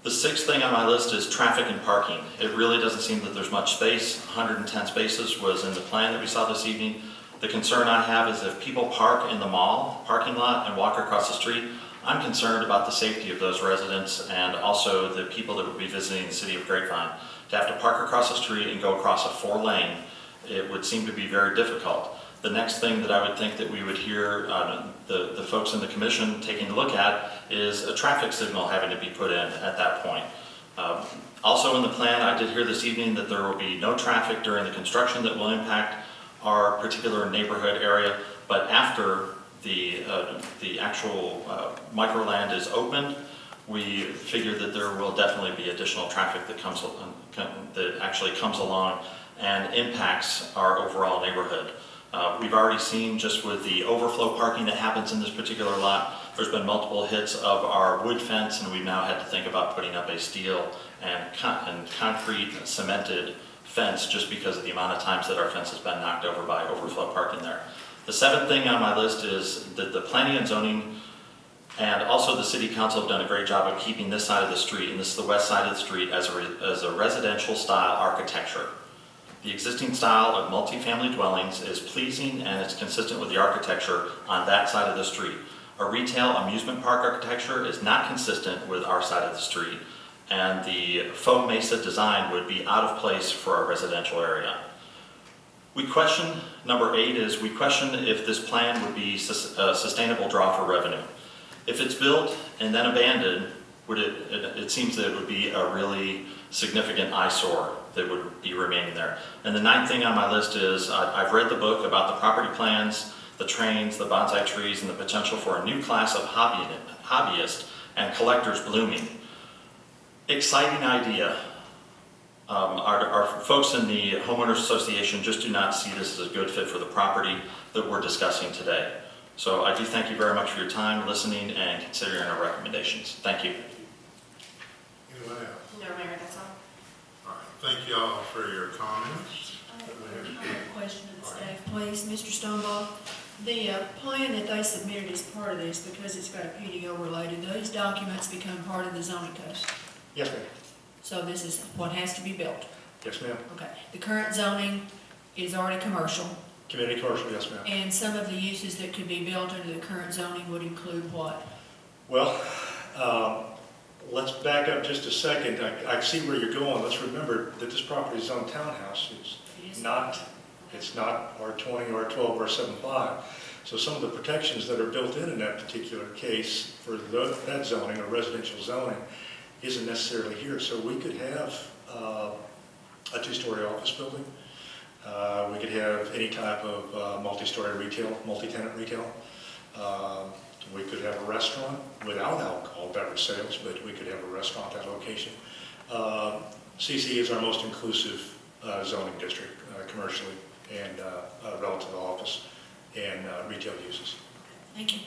The 6th thing on my list is traffic and parking. It really doesn't seem that there's much space. 110 spaces was in the plan that we saw this evening. The concern I have is if people park in the mall parking lot and walk across the street, I'm concerned about the safety of those residents and also the people that would be visiting the city of Grapevine. To have to park across the street and go across a 4-lane, it would seem to be very difficult. The next thing that I would think that we would hear the folks in the commission taking a look at is a traffic signal having to be put in at that point. Also in the plan, I did hear this evening that there will be no traffic during the construction that will impact our particular neighborhood area, but after the actual microland is opened, we figure that there will definitely be additional traffic that actually comes along and impacts our overall neighborhood. We've already seen just with the overflow parking that happens in this particular lot, there's been multiple hits of our wood fence, and we've now had to think about putting up a steel and concrete cemented fence just because of the amount of times that our fence has been knocked over by overflow parking there. The 7th thing on my list is that the planning and zoning and also the city council have done a great job of keeping this side of the street, and this is the west side of the street, as a residential style architecture. The existing style of multifamily dwellings is pleasing and it's consistent with the architecture on that side of the street. A retail amusement park architecture is not consistent with our side of the street, and the faux mesa design would be out of place for our residential area. We question, number 8 is, we question if this plan would be a sustainable draw for revenue. If it's built and then abandoned, it seems that it would be a really significant eyesore that would be remaining there. And the 9th thing on my list is, I've read the book about the property plans, the trains, the bonsai trees, and the potential for a new class of hobbyists and collectors blooming. Exciting idea. Our folks in the Homeowners Association just do not see this as a good fit for the property that we're discussing today. So I do thank you very much for your time, listening, and considering our recommendations. Thank you. Anyone else? No, Mayor, that's all. All right, thank you all for your comments. I have a question of the staff, please. Mr. Stoneball, the plan that they submitted as part of this, because it's got a PDO related, those documents become part of the zoning code. Yes, ma'am. So this is what has to be built. Yes, ma'am. Okay. The current zoning is already commercial, Community commercial, yes, ma'am. and some of the uses that could be built under the current zoning would include what? Well, let's back up just a second. I see where you're going. Let's remember that this property is zoned townhouse. It's not R20, R12, R75. So some of the protections that are built in that particular case for that zoning or residential zoning isn't necessarily here. So we could have a 2-story office building. We could have any type of multi-story retail, multi-tenant retail. We could have a restaurant without alcohol beverage sales, but we could have a restaurant at that location. CC is our most inclusive zoning district commercially and relative to office and retail uses. Thank you.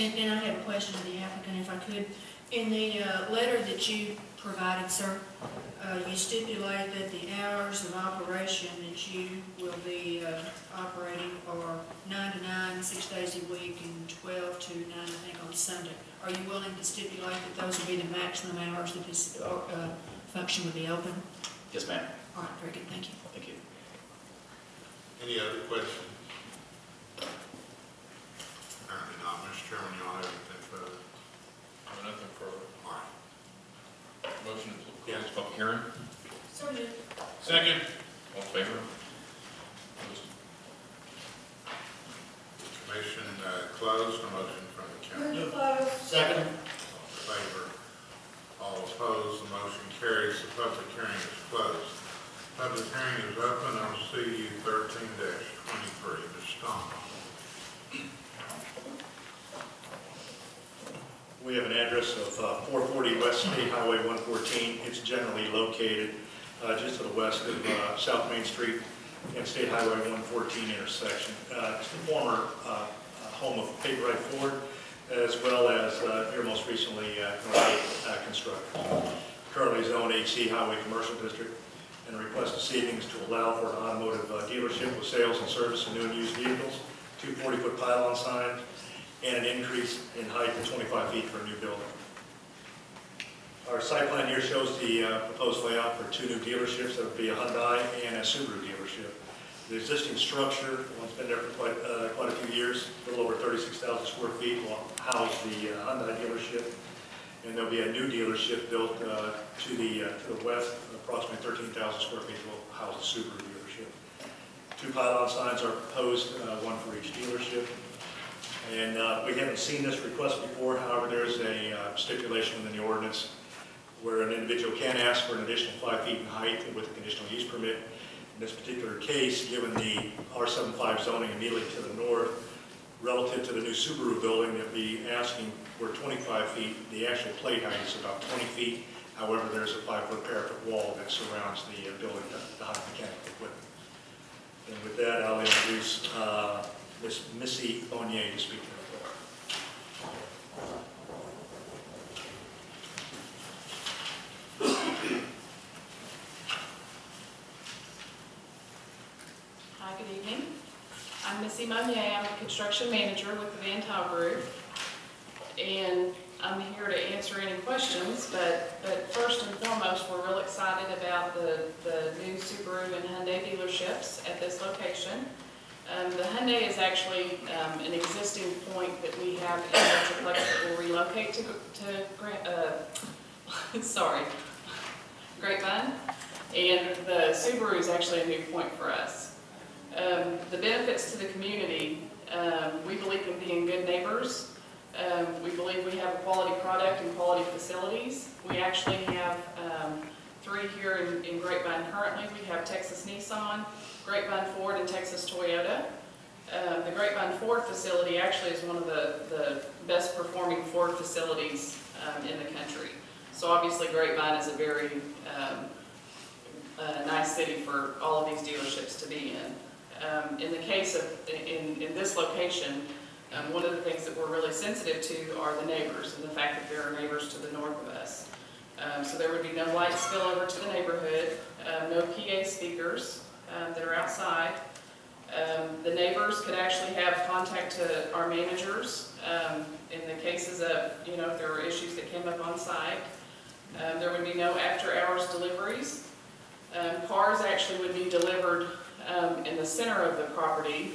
And I have a question to the applicant, if I could. In the letter that you provided, sir, you stipulate that the hours of operation that you will be operating are 9 to 9, 6 days a week, and 12 to 9, I think, on Sunday. Are you willing to stipulate that those will be the maximum hours that this function would be open? Yes, ma'am. All right, very good. Thank you. Thank you. Any other questions? Apparently not. Mr. Chairman, you all have anything further? Nothing further. All right. Motion to close public hearing. So moved. Second. All in favor? Commission closed. A motion from the council. Move to close. Second. All in favor? All opposed? The motion carries. The public hearing is closed. Public hearing is open on CU 13-23. Ms. Stoneball. We have an address of 440 West State Highway 114. It's generally located just to the west of South Main Street. and State Highway 114 intersection. It's the former home of Paper Right Ford, as well as here most recently Northgate Construction. Currently zoned HC Highway Commercial District, and request proceedings to allow for an automotive dealership with sales and service of new and used vehicles, 2 40-foot pylon signs, and an increase in height to 25 feet for a new building. Our site plan here shows the proposed layout for 2 new dealerships. That would be a Hyundai and a Subaru dealership. The existing structure, one's been there for quite a few years, a little over 36,000 square feet, will house the Hyundai dealership. And there'll be a new dealership built to the west, approximately 13,000 square feet, will house a Subaru dealership. 2 pylon signs are proposed, one for each dealership. And we haven't seen this request before. However, there's a stipulation within the ordinance where an individual can ask for an additional 5 feet in height with a conditional use permit. In this particular case, given the R75 zoning immediately to the north, relative to the new Subaru building, they'll be asking for 25 feet. The actual plate height is about 20 feet. However, there's a 5-foot parapet wall that surrounds the building to hide mechanical equipment. And with that, I'll introduce Ms. Missy Bonnier to speak to the floor. Hi, good evening. I'm Missy Monier. I'm a construction manager with the Van Tile Group, and I'm here to answer any questions, but first and foremost, we're real excited about the new Subaru and Hyundai dealerships at this location. The Hyundai is actually an existing point that we have in Metroplex that will relocate to Grapevine, and the Subaru is actually a new point for us. The benefits to the community, we believe in being good neighbors. We believe we have a quality product and quality facilities. We actually have 3 here in Grapevine currently. We have Texas Nissan, Grapevine Ford, and Texas Toyota. The Grapevine Ford facility actually is one of the best performing Ford facilities in the country. So obviously Grapevine is a very nice city for all of these dealerships to be in. In the case of, in this location, one of the things that we're really sensitive to are the neighbors and the fact that there are neighbors to the north of us. So there would be no light spillover to the neighborhood, no PA speakers that are outside. The neighbors could actually have contact to our managers in the cases of, if there were issues that came up on site. There would be no after-hours deliveries. Cars actually would be delivered in the center of the property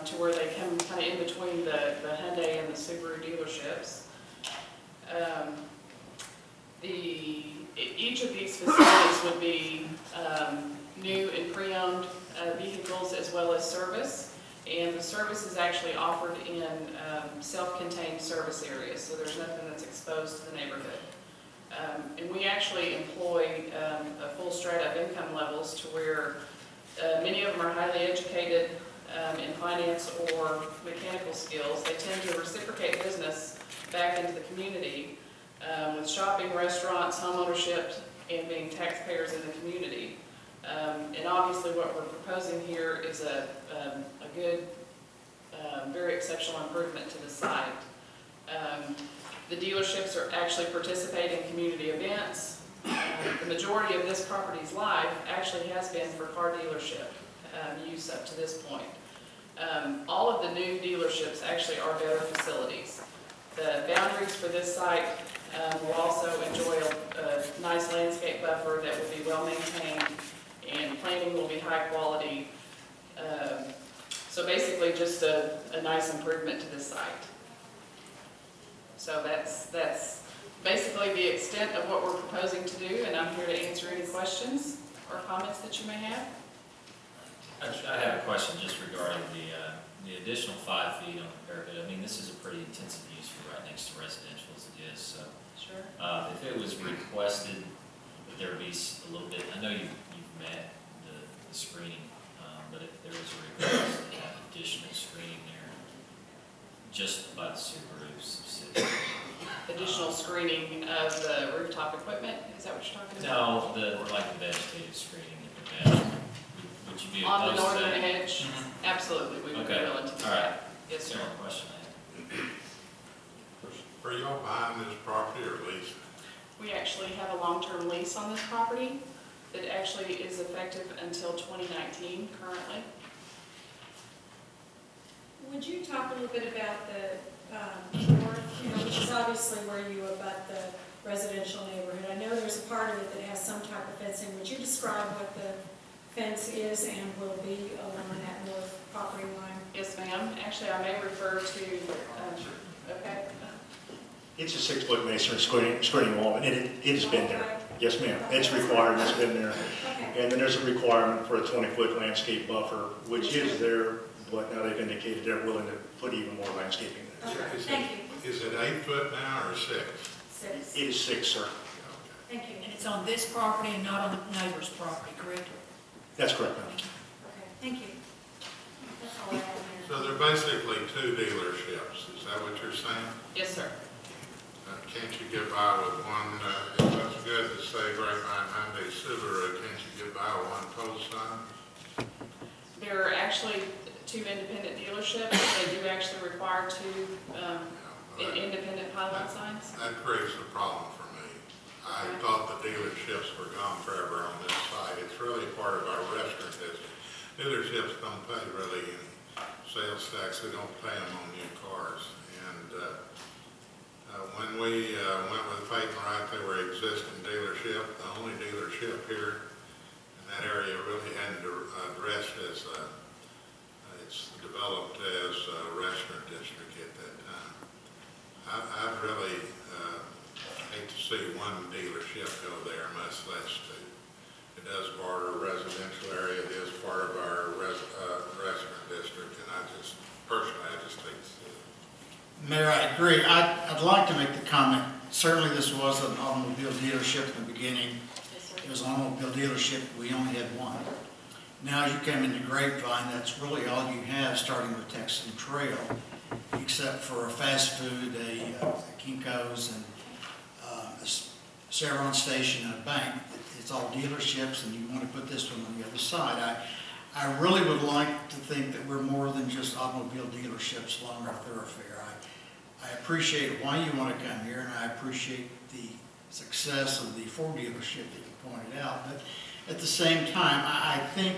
to where they come kind of in between the Hyundai and the Subaru dealerships. Each of these facilities would be new and pre-owned vehicles as well as service, and the service is actually offered in self-contained service areas, so there's nothing that's exposed to the neighborhood. And we actually employ a full strata of income levels to where many of them are highly educated in finance or mechanical skills. They tend to reciprocate business back into the community with shopping, restaurants, home ownership, and being taxpayers in the community. And obviously what we're proposing here is a good, very exceptional improvement to the site. The dealerships are actually participating in community events. The majority of this property's life actually has been for car dealership use up to this point. All of the new dealerships actually are better facilities. The boundaries for this site will also enjoy a nice landscape buffer that will be well maintained, and planting will be high quality. So basically just a nice improvement to this site. So that's basically the extent of what we're proposing to do, and I'm here to answer any questions or comments that you may have. I have a question just regarding the additional 5 feet on the parapet. I mean, this is a pretty intensive use for right next to residential as it is, so. Sure. If it was requested that there be a little bit, I know you've met the screening, but if there was a request to have additional screening there, just by the Subaru subsidiary. Additional screening of the rooftop equipment, is that what you're talking about? No, like the vegetative screening at the back. Would you you be On the opposed to that? northern edge, absolutely, we would be Okay, willing to do all right. that. Yes, That's the sir. only question I had. Are y'all buying this property or leasing? We actually have a long-term lease on this property that actually is effective until 2019 currently. Would you talk a little bit about the north, which is obviously where you abut the residential neighborhood? I know there's a part of it that has some type of fencing. Would you describe what the fence is and will be along that north property line? Yes, ma'am. Actually, I may refer to, okay. It's a 6-foot masonry screening wall, and it has been there. Yes, ma'am. It's required, it's been there. Okay. And then there's a requirement for a 20-foot landscape buffer, which is there, but now they've indicated they're willing to put even more landscaping there. Okay. Is it- Thank you. Is it 8 foot now or 6? 6. It is 6, sir. Thank you. And it's on this property and not on the neighbor's property, correct? That's correct, ma'am. Okay, thank you. That's all I have here. So they're basically 2 dealerships, is that what you're saying? Yes, sir. Can't you get by with one, if that's good to say Grapevine, Hyundai, Subaru, can't you get by with one post sign? There are actually 2 independent dealerships. They do actually require 2 independent pylon signs. That creates a problem for me. I thought the dealerships were gone forever on this site. It's really part of our restaurant district. Dealerships don't pay really any sales tax. They don't pay them on new cars. And when we went with Peyton Wright, they were existing dealership, the only dealership here in that area really hadn't addressed as it's developed as a restaurant district at that time. I'd really hate to see one dealership go there, much less 2. It does border a residential area, it is part of our restaurant district, and personally, I just hate to see it. Mayor, I agree. I'd like to make the comment, certainly this was an automobile dealership in the beginning. It was an automobile dealership, we only had one. Now as you come into Grapevine, that's really all you have, starting with Texan Trail, except for a fast food, a Kinko's, and a Chevron station and a bank. It's all dealerships, and you want to put this one on the other side. I really would like to think that we're more than just automobile dealerships along our thoroughfare. I appreciate why you want to come here, and I appreciate the success of the Ford dealership that you pointed out. But at the same time, I think,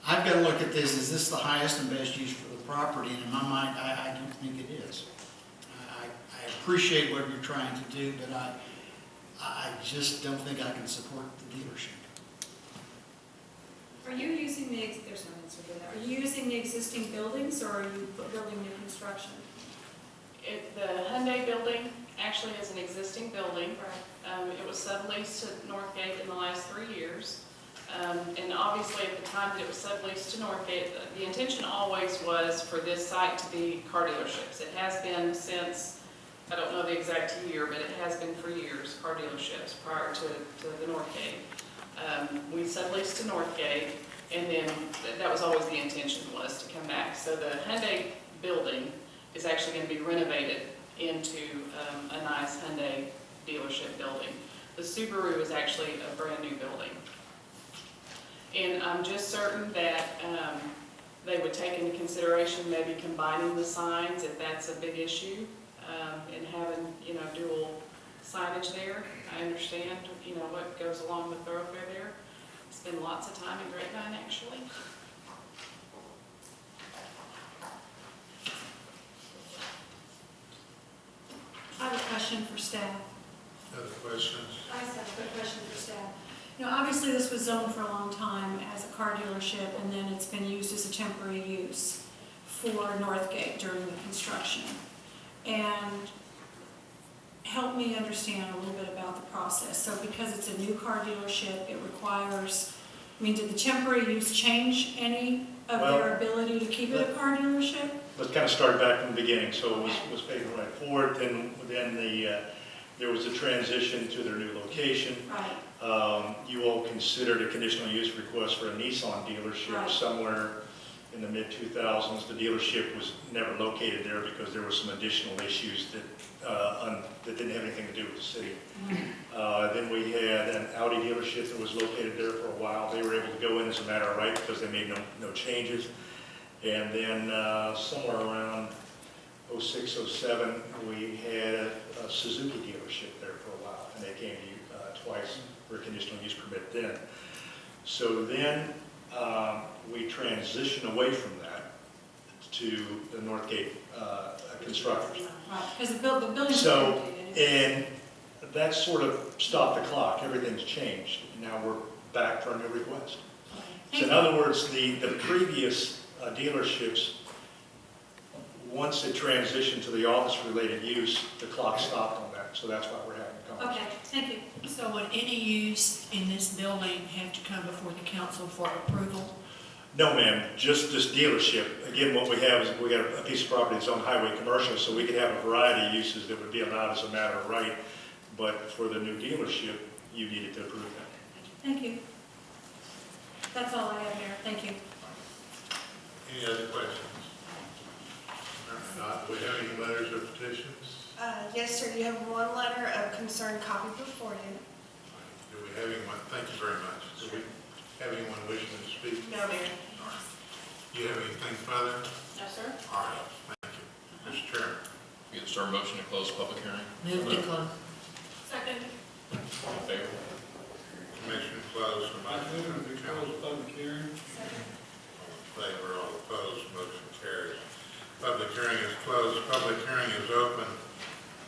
I've got to look at this, is this the highest and best use for the property? And in my mind, I don't think it is. I appreciate what you're trying to do, but I just don't think I can support the dealership. Are you using there's no answer to that. Are you using the existing buildings or are you building new construction? The Hyundai building actually is an existing building. It was subleased to Northgate in the last 3 years. And obviously at the time that it was subleased to Northgate, the intention always was for this site to be car dealerships. It has been since, I don't know the exact year, but it has been for years, car dealerships prior to the Northgate. We subleased to Northgate, and then that was always the intention, was to come back. So the Hyundai building is actually going to be renovated into a nice Hyundai dealership building. The Subaru is actually a brand new building. And I'm just certain that they would take into consideration maybe combining the signs if that's a big issue, and having, dual signage there. I understand, what goes along with thoroughfare there. Spend lots of time in Grapevine, actually. I have a question for staff. Other questions? I just have a quick question for staff. Obviously this was zoned for a long time as a car dealership, and then it's been used as a temporary use for Northgate during the construction. And help me understand a little bit about the process. So because it's a new car dealership, it requires, did the temporary use change any of their ability to keep it a car dealership? Let's kind of start back from the beginning. So it was Peyton Wright Ford, then there was a transition to their new location. Right. You all considered a conditional use request for a Nissan dealership somewhere in the mid-2000s. The dealership was never located there because there were some additional issues that didn't have anything to do with the city. Then we had an Audi dealership that was located there for a while. They were able to go in as a matter of right because they made no changes. And then somewhere around 06, 07, we had a Suzuki dealership there for a while, and they came to twice for a conditional use permit then. So then we transitioned away from that to the Northgate constructors. Right, because the building's So, empty. and that sort of stopped the clock. Everything's changed. Now we're back for a new request. So in other words, the previous dealerships, once it transitioned to the office-related use, the clock stopped on that. So that's why we're having the conversation. Okay, thank you. So would any use in this building have to come before the council for approval? No, ma'am, just this dealership. Again, what we have is we got a piece of property that's on highway commercial, so we could have a variety of uses that would be allowed as a matter of right. But for the new dealership, you needed to approve that. Thank you. That's all I have, Mayor. Thank you. Any other questions? If not, do we have any letters or petitions? Yes, sir, you have one letter of concern copied before you. Do we have anyone, thank you very much. Do we have anyone wishing to speak? No, Mayor. All right. Do you have anything further? No, sir. All right, thank you. Mr. Chairman. Get a start motion to close public hearing. Move to close. Second. All in favor? Commission closed. Motion to close public hearing. All in favor, all opposed, motion carries. Public hearing is closed. Public hearing is open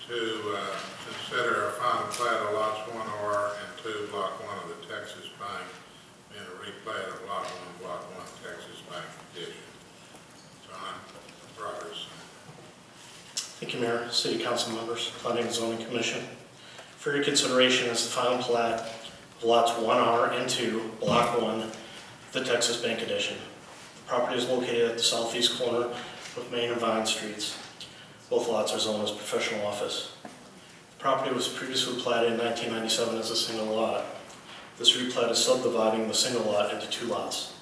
to consider a final plat of lots 1R and 2, Block 1 of the Texas Bank, and a replat of Lot 1, Block 1, Texas Bank Edition. John Robertson. Thank you, Mayor, City Council members, Planning and Zoning Commission. For your consideration is the final plat of lots 1R and 2, Block 1, the Texas Bank Edition. The property is located at the southeast corner of Main and Vine Streets. Both lots are zoned as professional office. The property was previously platted in 1997 as a single lot. This replat is subdividing the single lot into 2 lots.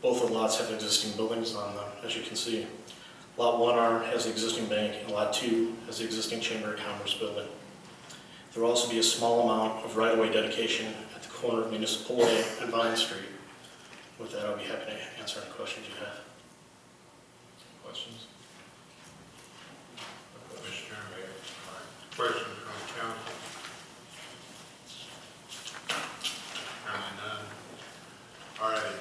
Both of the lots have existing buildings on them, as you can see. Lot 1R has the existing bank, and Lot 2 has the existing Chamber of Commerce building. There will also be a small amount of right-of-way dedication at the corner of Municipal Way and Vine Street. With that, I'll be happy to answer any questions you have. Questions? Mr. Chairman. All right. Questions from the council? Apparently none. All righty.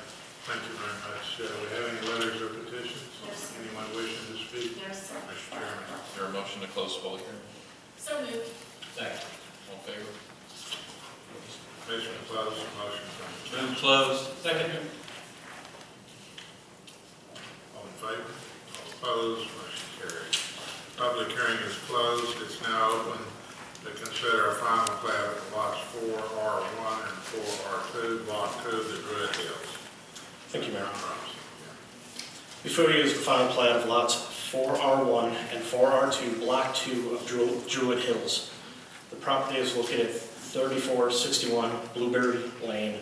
Thank you very much. Do we have any letters or petitions? Yes. Anyone wishing to speak? Yes, sir. Mr. Chairman. Is there a motion to close public hearing? So moved. Second. All in favor? Commission closed. Motion from the council. Move closed. Second. All in favor? All opposed? Motion carries. Public hearing is closed. It's now open to consider a final plat of lots 4R1 and 4R2, Block 2 of the Druid Hills. Thank you, Mayor. John Robinson. Before you is the final plat of lots 4R1 and 4R2, Block 2 of Druid Hills. The property is located at 3461 Blueberry Lane,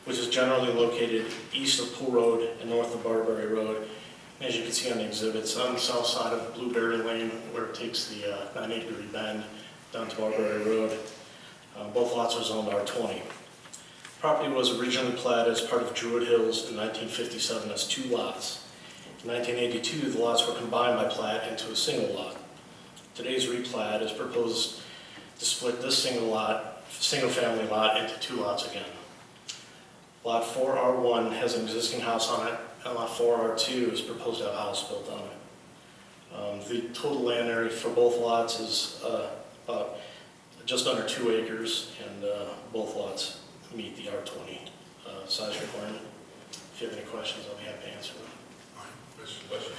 which is generally located east of Pool Road and north of Barberry Road. And as you can see on the exhibits, on the south side of Blueberry Lane, where it takes the 90-degree bend down to Barberry Road. Both lots are zoned R20. The property was originally platted as part of Druid Hills in 1957 as 2 lots. In 1982, the lots were combined by plat into a single lot. Today's replat is proposed to split this single-family lot into 2 lots again. Lot 4R1 has an existing house on it, and Lot 4R2 is proposed to have a house built on it. The total land area for both lots is about just under 2 acres, and both lots meet the R20 size requirement. If you have any questions, I'll be happy to answer them. All right. Questions?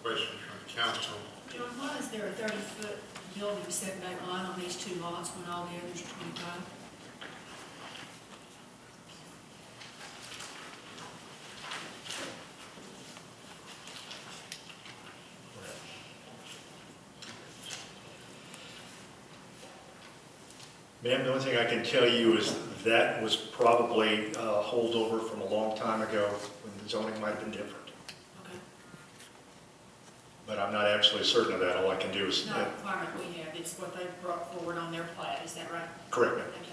Questions from the council? John, why is there a 30-foot building setback line on these 2 lots when all the others are 25? Ma'am, the only thing I can tell you is that was probably a holdover from a long time ago when the zoning might have been different. Okay. But I'm not absolutely certain of that. All I can do is, It's not a requirement we have, it's what they brought forward on their plat, is that right? correct, ma'am. Thank you.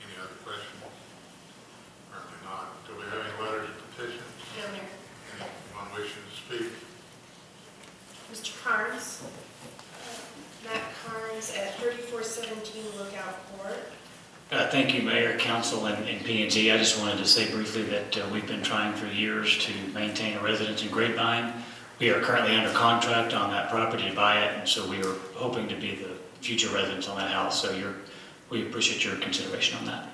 Any other questions? Apparently not. Do we have any letters of petition? No, Mayor. Anyone wishing to speak? Mr. Carnes, Matt Carnes at 3417 Lookout Court. Thank you, Mayor, Council, and P&Z. I just wanted to say briefly that we've been trying for years to maintain a residence in Grapevine. We are currently under contract on that property to buy it, and so we are hoping to be the future residents on that house. So we appreciate your consideration on that.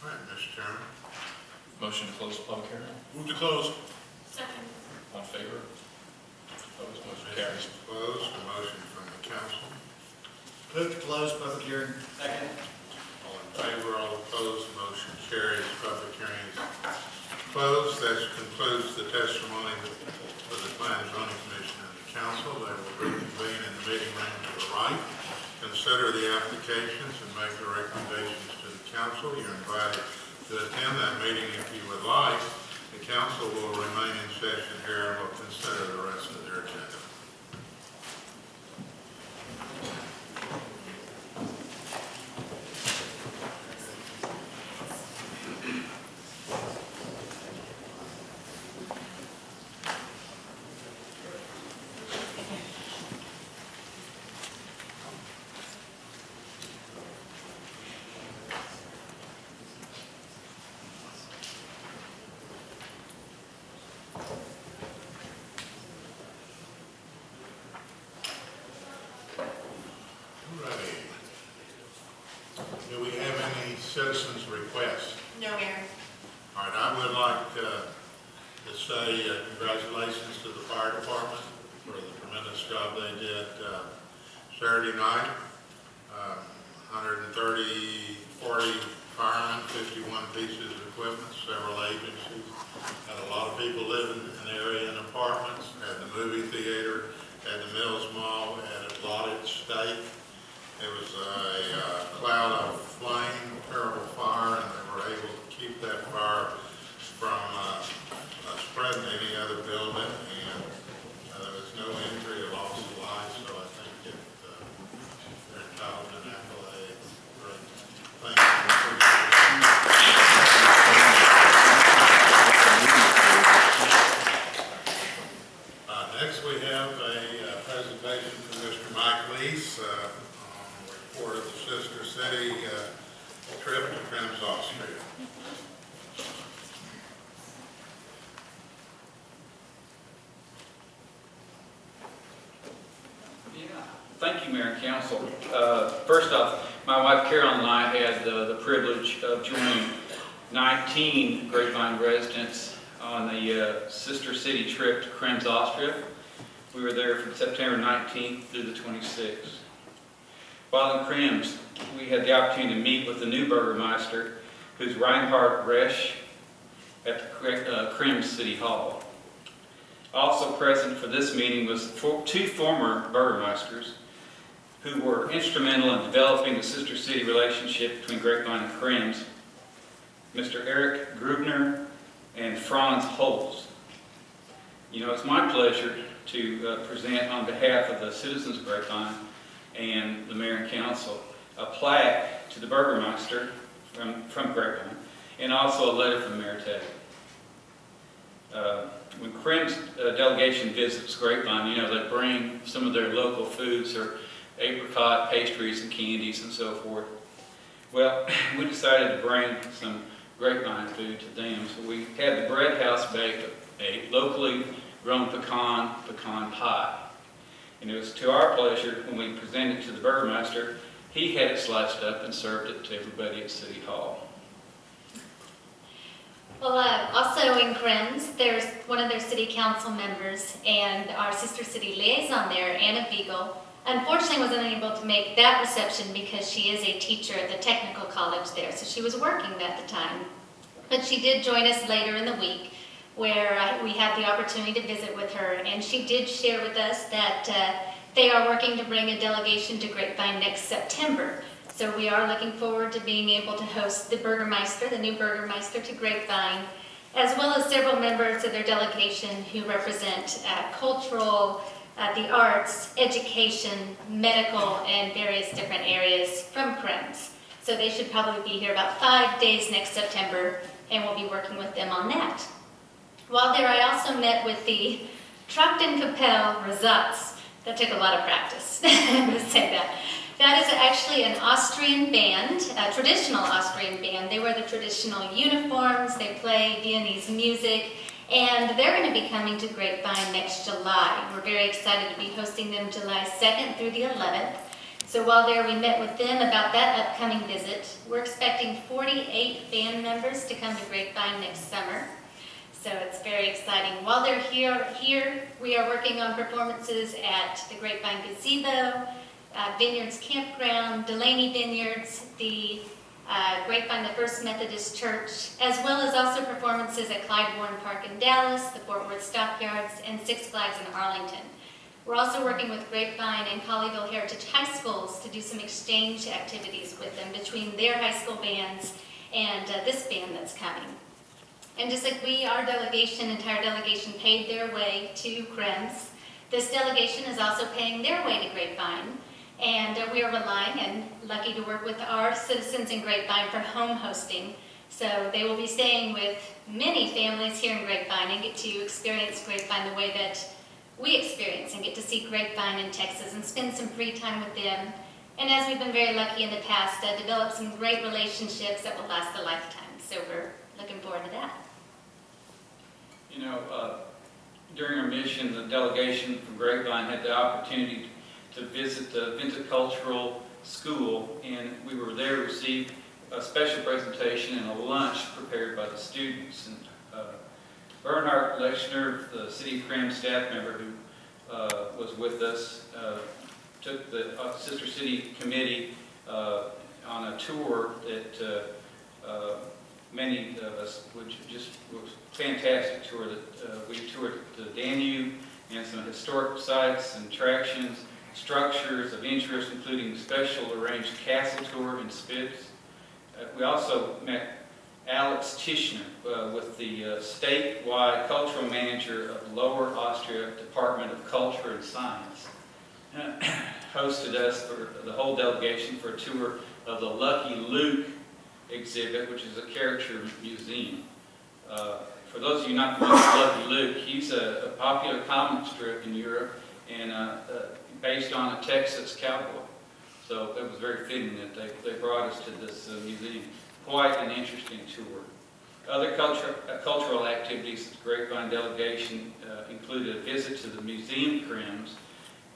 All right, Mr. Chairman. Motion to close the public hearing. Move to close. Second. All in favor? Opposed? Motion Motion carries. is closed. A motion from the council. Move to close public hearing. Second. All in favor, all opposed, motion carries. Public hearing is closed. That concludes the testimony of the Planning and Zoning Commission and the council. They will reconvene in the meeting room to the right, consider the applications and make the recommendations to the council. You're invited to attend that meeting if you would like. The council will remain in session here and will consider the rest of their agenda. Righty. Do we have any citizens' requests? No, Mayor. All right, I would like to say congratulations to the fire department for the tremendous job they did Saturday night. 40 firemen, 51 pieces of equipment, several agencies. Had a lot of people living in the area in apartments, had the movie theater, had the Mills Mall, had a blotted steak. It was a cloud of flame, terrible fire, and they were able to keep that fire from spreading to any other building, and there was no injury or loss of life, so I think they're entitled to an accolade. Great. Thank you. Next, we have a presentation from Mr. Mike Lease on the report of the Sister City trip to Crims, Austria. Yeah, thank you, Mayor and Council. First off, my wife Carol and I had the privilege of joining 19 Grapevine residents on the Sister City trip to Crims, Austria. We were there from September 19th through the 26th. While in Crims, we had the opportunity to meet with the new Burgermeister, who's Reinhard Resch, at the Crims City Hall. Also present for this meeting was two former Burgermeisters who were instrumental in developing the Sister City relationship between Grapevine and Crims, Mr. Eric Grubner and Franz Holz. You know, it's my pleasure to present on behalf of the citizens of Grapevine and the Mayor and Council a plaque to the Burgermeister from Grapevine, and also a letter from Mayor Teddy. When Crims delegation visits Grapevine, you know, they bring some of their local foods, or apricot pastries and candies and so forth. Well, we decided to bring some Grapevine food to them. So we had the Bread House baked a locally grown pecan pie. And it was to our pleasure when we presented it to the Burgermeister, he had it sliced up and served it to everybody at City Hall. Well, also in Crims, there's one of their city council members and our sister city liaison there, Anna Beagle, unfortunately wasn't able to make that reception because she is a teacher at the technical college there, so she was working at the time. But she did join us later in the week, where we had the opportunity to visit with her, and she did share with us that they are working to bring a delegation to Grapevine next September. So we are looking forward to being able to host the Burgermeister, the new Burgermeister, to Grapevine, as well as several members of their delegation who represent cultural, the arts, education, medical, and various different areas from CREMS. So they should probably be here about 5 days next September, and we'll be working with them on that. While there, I also met with the Trachtenkappell Resatz. That took a lot of practice, I'm going to say that. That is actually an Austrian band, a traditional Austrian band. They wear the traditional uniforms, they play Viennese music, and they're going to be coming to Grapevine next July. We're very excited to be hosting them July 2nd through the 11th. So while there, we met with them about that upcoming visit. We're expecting 48 band members to come to Grapevine next summer. So it's very exciting. While they're here, we are working on performances at the Grapevine Gazebo, Vineyards Campground, Delaney Vineyards, the Grapevine, the First Methodist Church, as well as also performances at Clyde Warren Park in Dallas, the Fort Worth Stockyards, and Six Flags in Arlington. We're also working with Grapevine and Colleyville Heritage High Schools to do some exchange activities with them between their high school bands and this band that's coming. And just like we, our delegation, entire delegation paid their way to CREMS, this delegation is also paying their way to Grapevine. And we are relying and lucky to work with our citizens in Grapevine for home hosting. So they will be staying with many families here in Grapevine and get to experience Grapevine the way that we experience and get to see Grapevine in Texas and spend some free time with them. And as we've been very lucky in the past, develop some great relationships that will last a lifetime. So we're looking forward to that. You know, during our mission, the delegation from Grapevine had the opportunity to visit the Viticultural School, and we were there to receive a special presentation and a lunch prepared by the students. And Bernhard Lechner, the City of CREMS staff member who was with us, took the Sister City Committee on a tour that many of us, which just was a fantastic tour. That we toured the Danube and some historic sites and attractions, structures of interest, including special arranged castle tour in Spitz. We also met Alex Tischner with the statewide cultural manager of Lower Austria Department of Culture and Science. Hosted us, for the whole delegation, for a tour of the Lucky Luke exhibit, which is a caricature museum. For those of you not familiar with Lucky Luke, he's a popular comic strip in Europe and based on a Texas cowboy. So it was very fitting that they brought us to this museum. Quite an interesting tour. Other cultural activities at the Grapevine delegation included a visit to the Museum CREMS,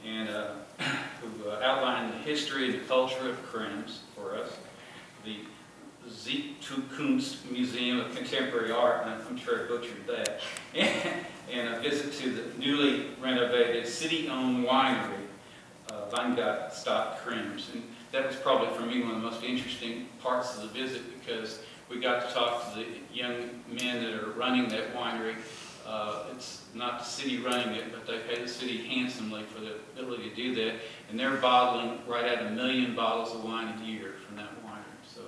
and who outlined the history and the culture of CREMS for us. The Ziektokunst Museum of Contemporary Art, and I'm sure I butchered that, and a visit to the newly renovated city-owned winery, Weingartenstadt CREMS. And that was probably for me one of the most interesting parts of the visit, because we got to talk to the young men that are running that winery. It's not the city running it, but they pay the city handsomely for the ability to do that. And they're bottling right at 1 million bottles of wine a year from that winery. So,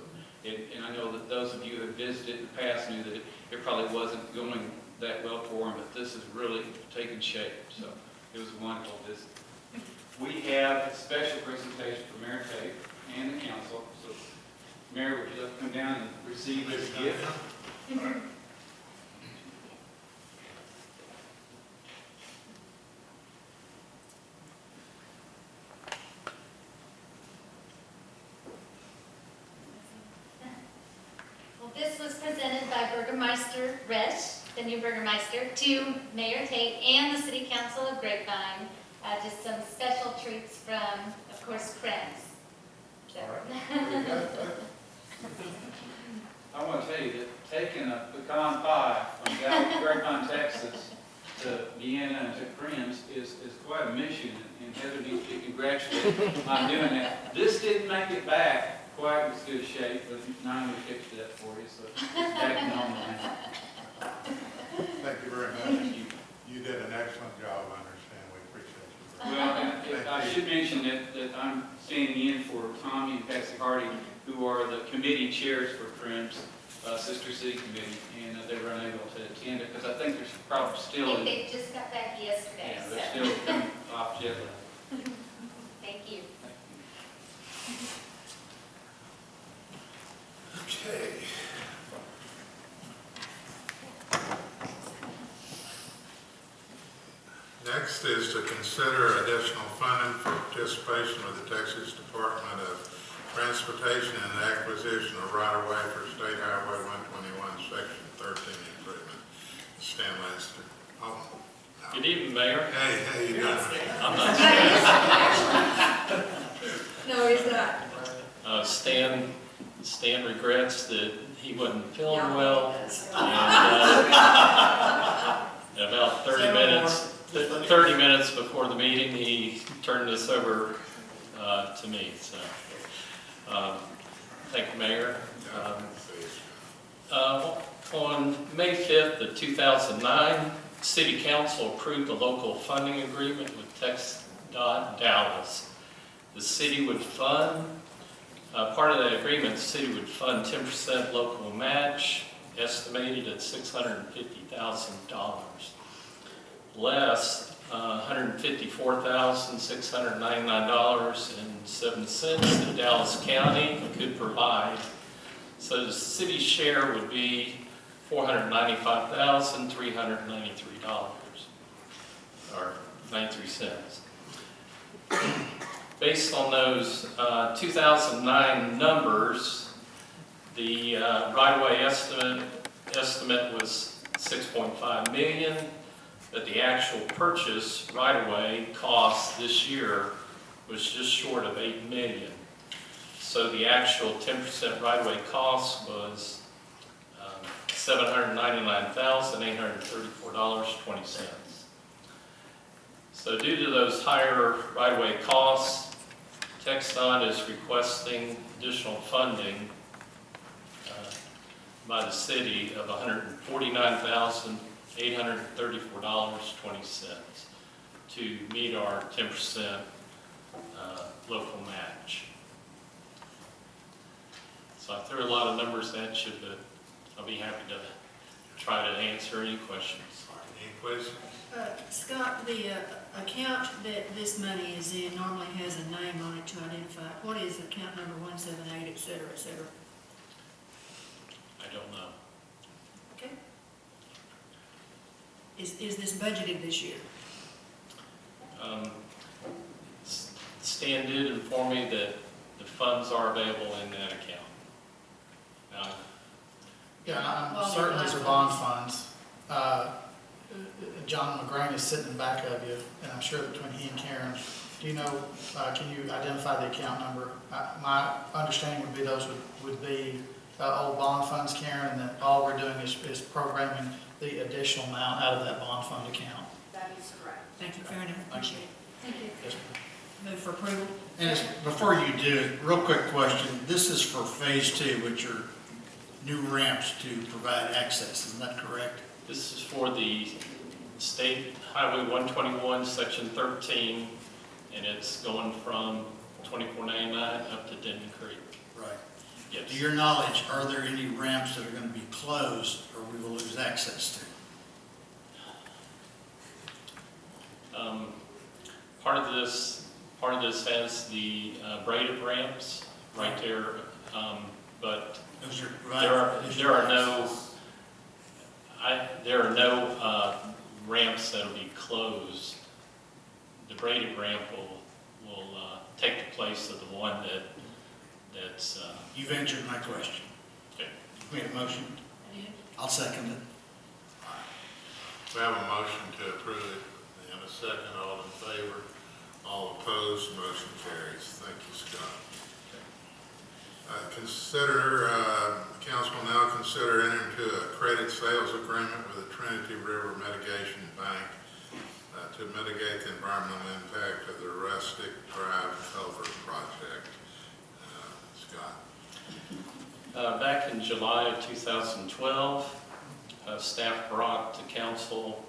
and I know that those of you who have visited in the past knew that it probably wasn't going that well for them, but this has really taken shape. So it was a wonderful visit. We have a special presentation for Mayor Tate and the council. So, Mayor, would you like to come down and receive this gift? Well, this was presented by Burgermeister Resch, the new Burgermeister, to Mayor Tate and the City Council of Grapevine. Just some special treats from, of course, CREMS. So. I want to tell you that taking a pecan pie from Grapevine, Texas to Vienna and to CREMS is quite a mission, and Heather needs to be congratulated on doing that. This didn't make it back quite as good shape, but now we fixed that for you, so it's back to normal now. Thank you very much. You did an excellent job, I understand. We appreciate you. Well, I should mention that I'm standing in for Tommy and Patsy Hardy, who are the committee chairs for PRIM's Sister City Committee, and they were unable to attend it, because I think there's probably I still, think they just got back yesterday, yeah, so. they're still coming off jet lag. Thank you. Okay. Next is to consider additional funding for participation with the Texas Department of Transportation and acquisition of right-of-way for State Highway 121, Section 13 improvement. Stan Lancaster. Oh, no. Good evening, Mayor. Hey, how you doing? I'm not No, he's not. Stan regrets that he wasn't feeling Yeah, well. he does. And about 30 minutes before the meeting, he turned this over to me. So, thank you, Mayor. On May 5th of 2009, City Council approved a local funding agreement with TxDOT Dallas. The city would fund, part of that agreement, the city would fund 10% local match, estimated at $650,000, less $154,699.07 that Dallas County could provide. So the city's share would be $495,393, or 93 cents. Based on those 2009 numbers, the right-of-way estimate was $6.5 million, but the actual purchase right-of-way cost this year was just short of $8 million. So the actual 10% right-of-way cost was $799,834.20. So due to those higher right-of-way costs, TxDOT is requesting additional funding by the city of $149,834.20 to meet our 10% local match. So I threw a lot of numbers at you, but I'll be happy to try to answer any questions. Any questions? Scott, the account that this money is in normally has a name on it to identify it. What is account number 178, et cetera, et cetera? I don't know. Okay. Is this budgeted this year? Stan did inform me that the funds are available in that account. Yeah, I'm certain these are bond funds. John McGrain is sitting in back of you, and I'm sure between he and Karen, do you know, can you identify the account number? My understanding would be those would be old bond funds, Karen, and that all we're doing is programming the additional amount out of that bond fund account. That is correct. Thank you, fair enough, appreciate it. Thank you. Yes, ma'am. Move for approval. And before you do, real quick question. This is for phase 2, which are new ramps to provide access, isn't that correct? This is for the State Highway 121, Section 13, and it's going from 2499 up to Denton Creek. Right. Yes. To your knowledge, are there any ramps that are going to be closed or we will lose access to? Part of this has the braided ramps right there, but Those are there are no ramps that'll be closed. The braided ramp will take the place of the one that's. You've answered my question. Okay. You made a motion? I did. I'll second it. We have a motion to approve it and a second. All in favor? All opposed? Motion carries. Thank you, Scott. Council will now consider entering into a credit sales agreement with the Trinity River Mitigation Bank to mitigate the environmental impact of the Rustic Drive Culvert project. Scott. Back in July of 2012, staff brought to council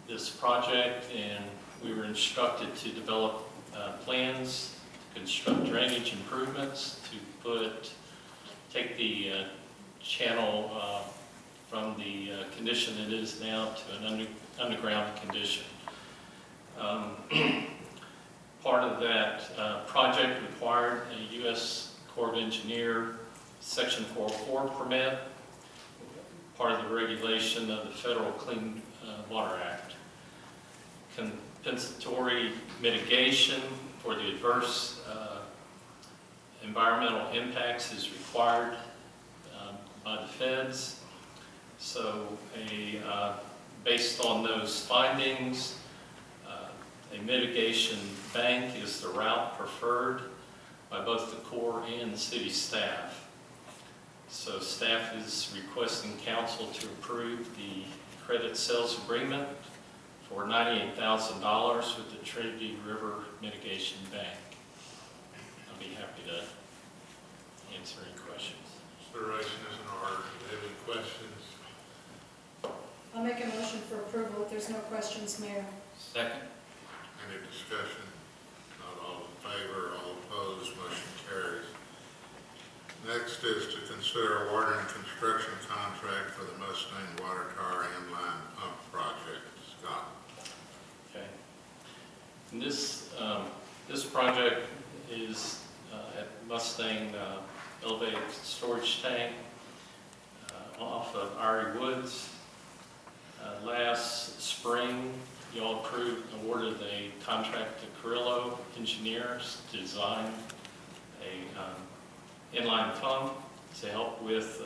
this project, and we were instructed to develop plans, to construct drainage improvements, to take the channel from the condition it is now to an underground condition. Part of that project required a U.S. Corps of Engineer Section 404 permit, part of the regulation of the Federal Clean Water Act. Compensatory mitigation for the adverse environmental impacts is required by the feds. So based on those findings, a mitigation bank is the route preferred by both the Corps and the city staff. So staff is requesting council to approve the credit sales agreement for $98,000 with the Trinity River Mitigation Bank. I'll be happy to answer any questions. Consideration is in order. Do you have any questions? I'll make a motion for approval if there's no questions, Mayor. Second. Any discussion? Not all in favor, all opposed, motion carries. Next is to consider awarding a construction contract for the Mustang Water Tower inline pump project. Scott. Okay. And this project is at Mustang elevated storage tank off of Ari Woods. Last spring, you all awarded a contract to Carrillo Engineers to design a inline pump to help with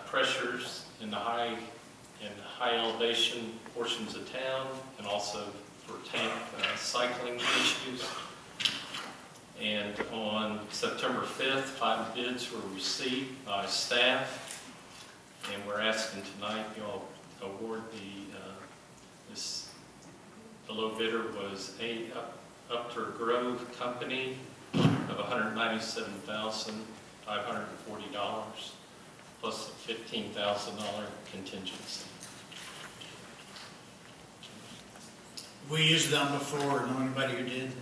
pressures in the high elevation portions of town, and also for tank cycling issues. And on September 5th, 5 bids were received by staff, and we're asking tonight you all award the low bidder was Upter Grove Company of $197,540 plus a $15,000 contingency. We used them before, know anybody who did?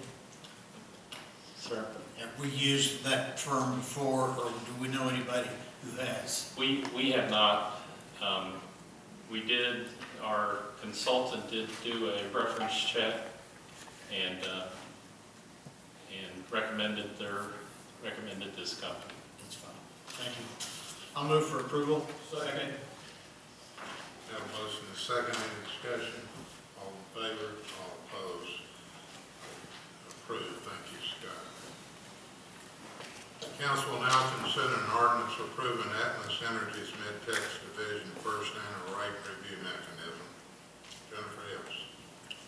Sir? Have we used that firm before, or do we know anybody who has? We have not. We did, our consultant did do a reference check and recommended this company. That's fine. Thank you. I'll move for approval. Second. Have a motion and a second. Any discussion? All in favor, all opposed? Approved. Thank you, Scott. Council will now consider an ordinance approving Atmos Energy's Mid-Tex Division First Annual Rate Review Mechanism. Jennifer Hibbs.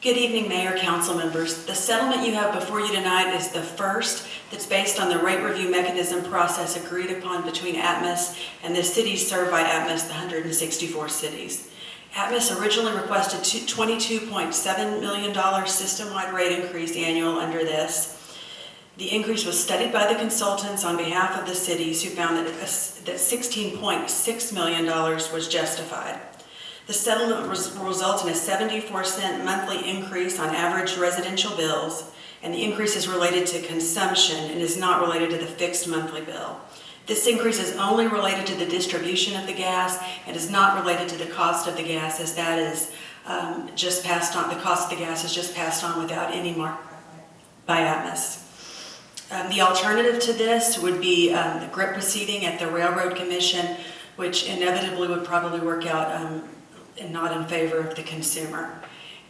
Good evening, Mayor, council members. The settlement you have before you tonight is the first that's based on the rate review mechanism process agreed upon between Atmos and the cities served by Atmos, the 164 cities. Atmos originally requested $22.7 million system-wide rate increase annual under this. The increase was studied by the consultants on behalf of the cities, who found that $16.6 million was justified. The settlement will result in a 74-cent monthly increase on average residential bills, and the increase is related to consumption and is not related to the fixed monthly bill. This increase is only related to the distribution of the gas and is not related to the cost of the gas, as that is just passed on. The cost of the gas is just passed on without any markup by Atmos. The alternative to this would be the GRIP proceeding at the Railroad Commission, which inevitably would probably work out and not in favor of the consumer.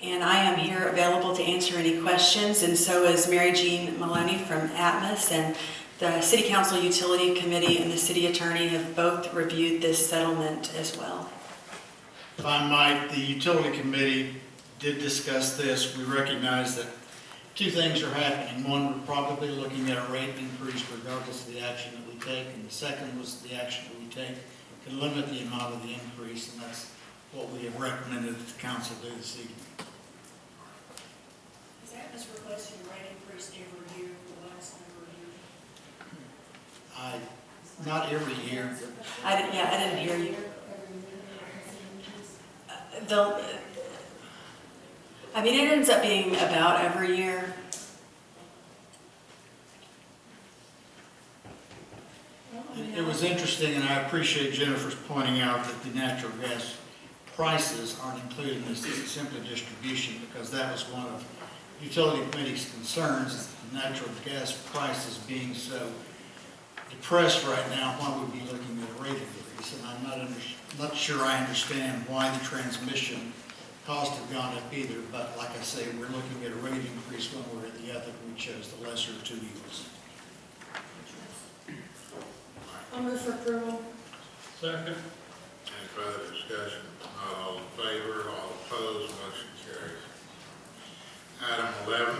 And I am here available to answer any questions, and so is Mary Jean Maloney from Atmos, and the City Council Utility Committee and the City Attorney have both reviewed this settlement as well. If I might, the Utility Committee did discuss this. We recognize that two things are happening. One, we're probably looking at a rate increase regardless of the action that we take, and the second was the action that we take can limit the amount of the increase, and that's what we have recommended that the council do this evening. Is Atmos requesting a rate increase every year for the last number of years? Not every year. I didn't hear you. They'll, I mean, it ends up being about every year. It was interesting, and I appreciate Jennifer's pointing out that the natural gas prices aren't included in this, it's simply distribution, because that was one of utility committee's concerns, is the natural gas prices being so depressed right now, why would we be looking at a rate increase? And I'm not sure I understand why the transmission costs have gone up either, but like I say, we're looking at a rate increase when we're at the other, we chose the lesser of two evils. I'll move for approval. Second. Any further discussion? Not all in favor, all opposed, motion carries. Item 11,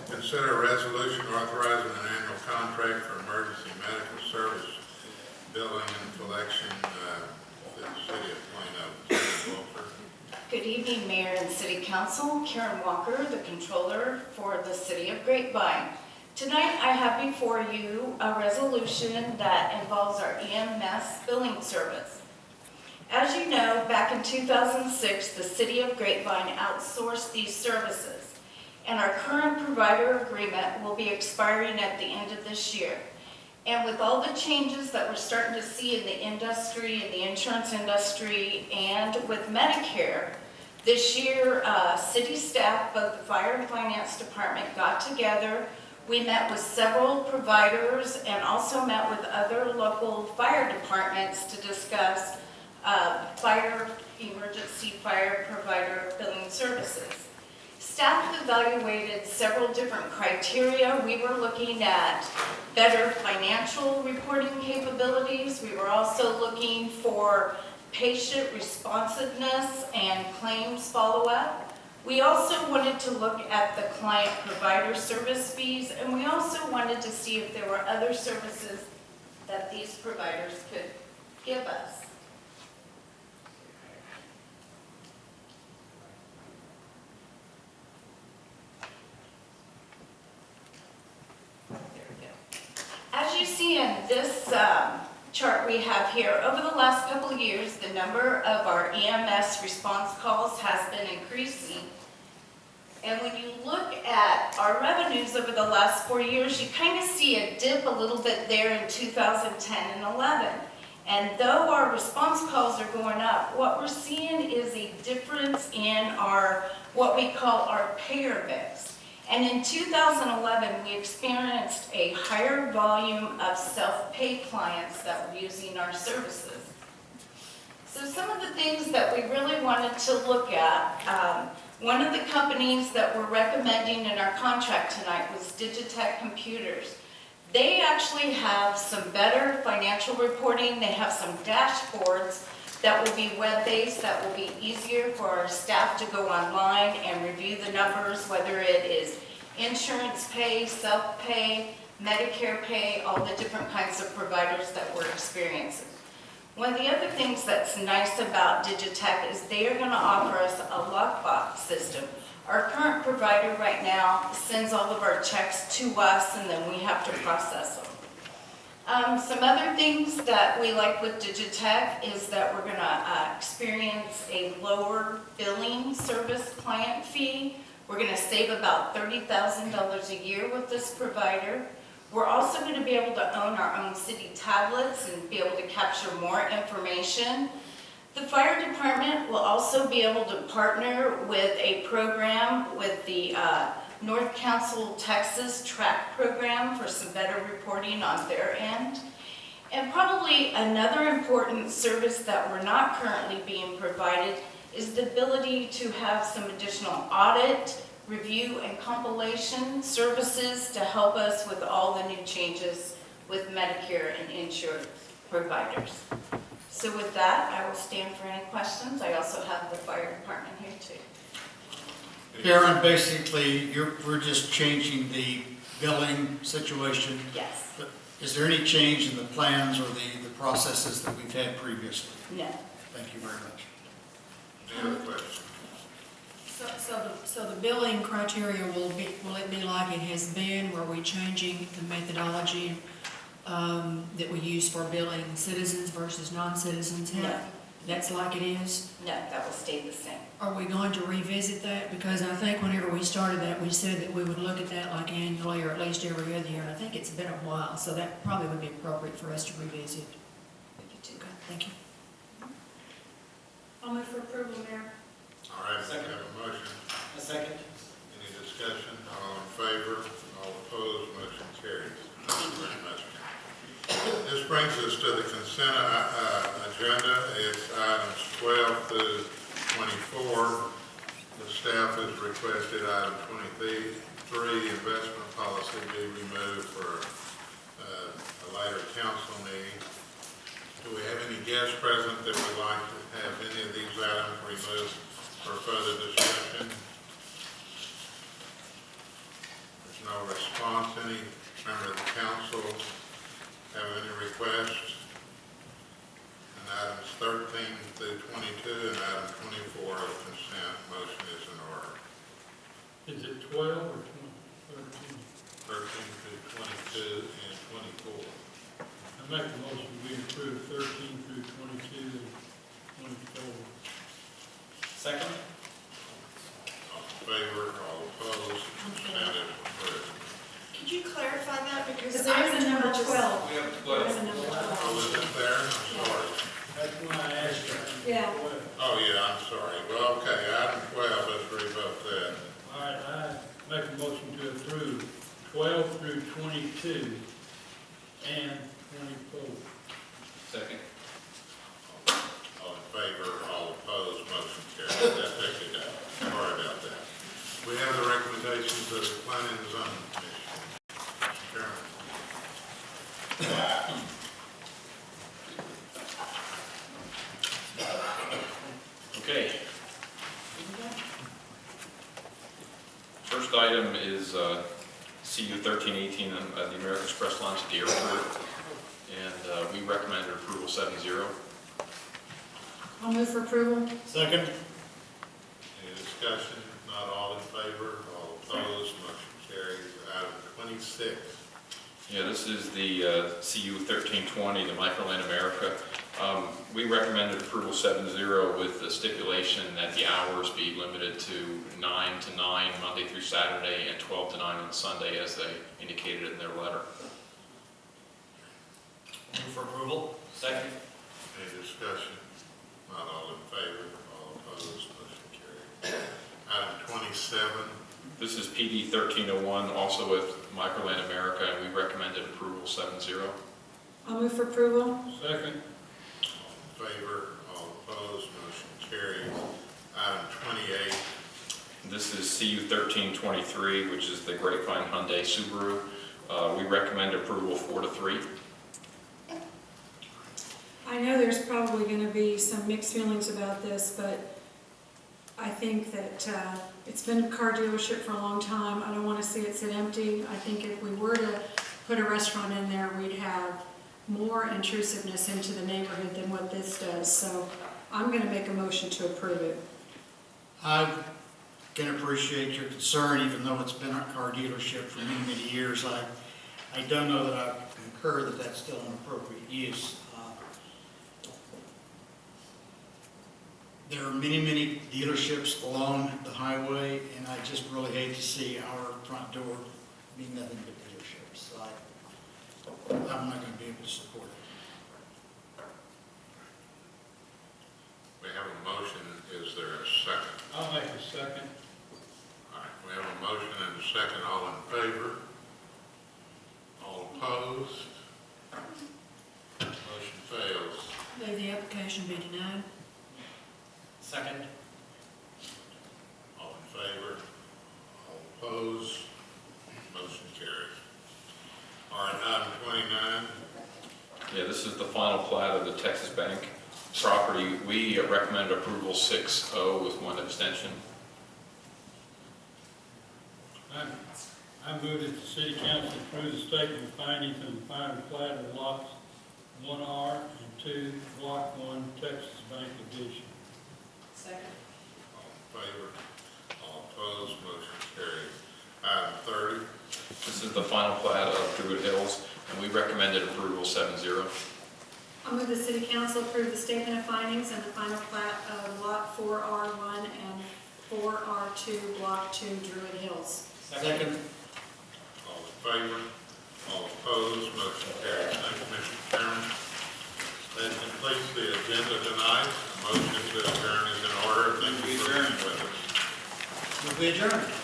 consider a resolution authorizing an annual contract for emergency medical service billing and collection for the city of Plano. Walker. Good evening, Mayor and City Council. Karen Walker, the Controller for the City of Grapevine. Tonight, I have before you a resolution that involves our EMS billing service. As you know, back in 2006, the City of Grapevine outsourced these services, and our current provider agreement will be expiring at the end of this year. And with all the changes that we're starting to see in the industry, in the insurance industry, and with Medicare, this year, city staff, both the Fire and Finance Department, got together. We met with several providers and also met with other local fire departments to discuss emergency fire provider billing services. Staff evaluated several different criteria. We were looking at better financial reporting capabilities. We were also looking for patient responsiveness and claims follow-up. We also wanted to look at the client provider service fees, and we also wanted to see if there were other services that these providers could give us. As you see in this chart we have here, over the last couple of years, the number of our EMS response calls has been increasing. And when you look at our revenues over the last 4 years, you kind of see a dip a little bit there in 2010 and 11. And though our response calls are going up, what we're seeing is a difference in our, what we call our payer mix. And in 2011, we experienced a higher volume of self-pay clients that were using our services. So some of the things that we really wanted to look at, one of the companies that we're recommending in our contract tonight was Digitech Computers. They actually have some better financial reporting. They have some dashboards that will be web-based, that will be easier for our staff to go online and review the numbers, whether it is insurance pay, self-pay, Medicare pay, all the different kinds of providers that we're experiencing. One of the other things that's nice about Digitech is they are going to offer us a lockbox system. Our current provider right now sends all of our checks to us, and then we have to process them. Some other things that we like with Digitech is that we're going to experience a lower billing service client fee. We're going to save about $30,000 a year with this provider. We're also going to be able to own our own city tablets and be able to capture more information. The fire department will also be able to partner with a program with the North Council Texas track program for some better reporting on their end. And probably another important service that we're not currently being provided is the ability to have some additional audit, review, and compilation services to help us with all the new changes with Medicare and insurance providers. So with that, I will stand for any questions. I also have the fire department here too. Karen, basically, we're just changing the billing situation. Yes. But is there any change in the plans or the processes that we've had previously? No. Thank you very much. Any other questions? So the billing criteria will it be like it has been? Were we changing the methodology that we use for billing citizens versus non-citizens? No. That's like it is? No, that will stay the same. Are we going to revisit that? Because I think whenever we started that, we said that we would look at that like annually or at least every other year. And I think it's been a while, so that probably would be appropriate for us to revisit. Okay, thank you. I'll move for approval, Mayor. All right, we have a motion. A second. Any discussion? All in favor? All opposed? Motion carries. Thank you very much. This brings us to the consent agenda. It's items 12 through 24. The staff has requested item 23, investment policy, be removed for a later council meeting. Do we have any guests present that would like to have any of these items removed for further discussion? There's no response. Any member of the council have any requests? And items 13 through 22 and item 24 of consent, motion is in order. Is it 12 or 13? 13 through 22 and 24. I make the motion we approve 13 through 22 and 24. Second. All in favor, all opposed, consent is approved. Could you clarify that, because Because there is a number 12. We have 12. There is a number 12. Oh, is it there? I'm sorry. That's why I asked you. Yeah. Oh, yeah, I'm sorry. Well, okay, item 12, let's revote that. All right, I make a motion to approve 12 through 22 and 24. Second. All in favor, all opposed, motion carries. That takes it down. Sorry about that. We have the recommendations of the Planning and Zoning Commission. Chairman. Okay. First item is CU 1318, the American Express launch at the airport, and we recommend approval 7-0. I'll move for approval. Second. Any discussion? Not all in favor, all opposed, motion carries. Item 26. Yeah, this is the CU 1320, the Microland America. We recommended approval 7-0 with the stipulation that the hours be limited to 9 to 9 Monday through Saturday and 12 to 9 on Sunday as they indicated in their letter. Move for approval. Second. Any discussion? Not all in favor, all opposed, motion carries. Item 27. This is PD 1301, also with Microland America, and we recommended approval 7-0. I'll move for approval. Second. All in favor, all opposed, motion carries. Item 28. This is CU 1323, which is the Grapevine Hyundai Subaru. We recommend approval 4-3. I know there's probably going to be some mixed feelings about this, but I think that it's been a car dealership for a long time. I don't want to see it sit empty. I think if we were to put a restaurant in there, we'd have more intrusiveness into the neighborhood than what this does. So I'm going to make a motion to approve it. I can appreciate your concern, even though it's been a car dealership for many, many years. I don't know that I concur that that's still an appropriate use. There are many, many dealerships along the highway, and I just really hate to see our front door be nothing but dealerships. So I'm not going to be able to support it. We have a motion. Is there a second? I'll make a second. All right, we have a motion and a second. All in favor? All opposed? Motion fails. May the application be denied. Second. All in favor? All opposed? Motion carries. All right, item 29. Yeah, this is the final plat of the Texas Bank property. We recommend approval 6-0 with one abstention. I move that the city council approve the statement of findings and the final plat of lots 1R and 2, block 1, Texas Bank Edition. Second. All in favor? All opposed, motion carries. Item 30, This is the final plat of Druid Hills, and we recommended approval 7-0. I move the city council approve the statement of findings and the final plat of lot 4R1 and 4R2, block 2, Druid Hills. Second. all in favor? All opposed, motion carries. Thank you, Mr. Chairman. That completes the agenda tonight. A motion to adjourn is in order. Thank you for being with us. We adjourn.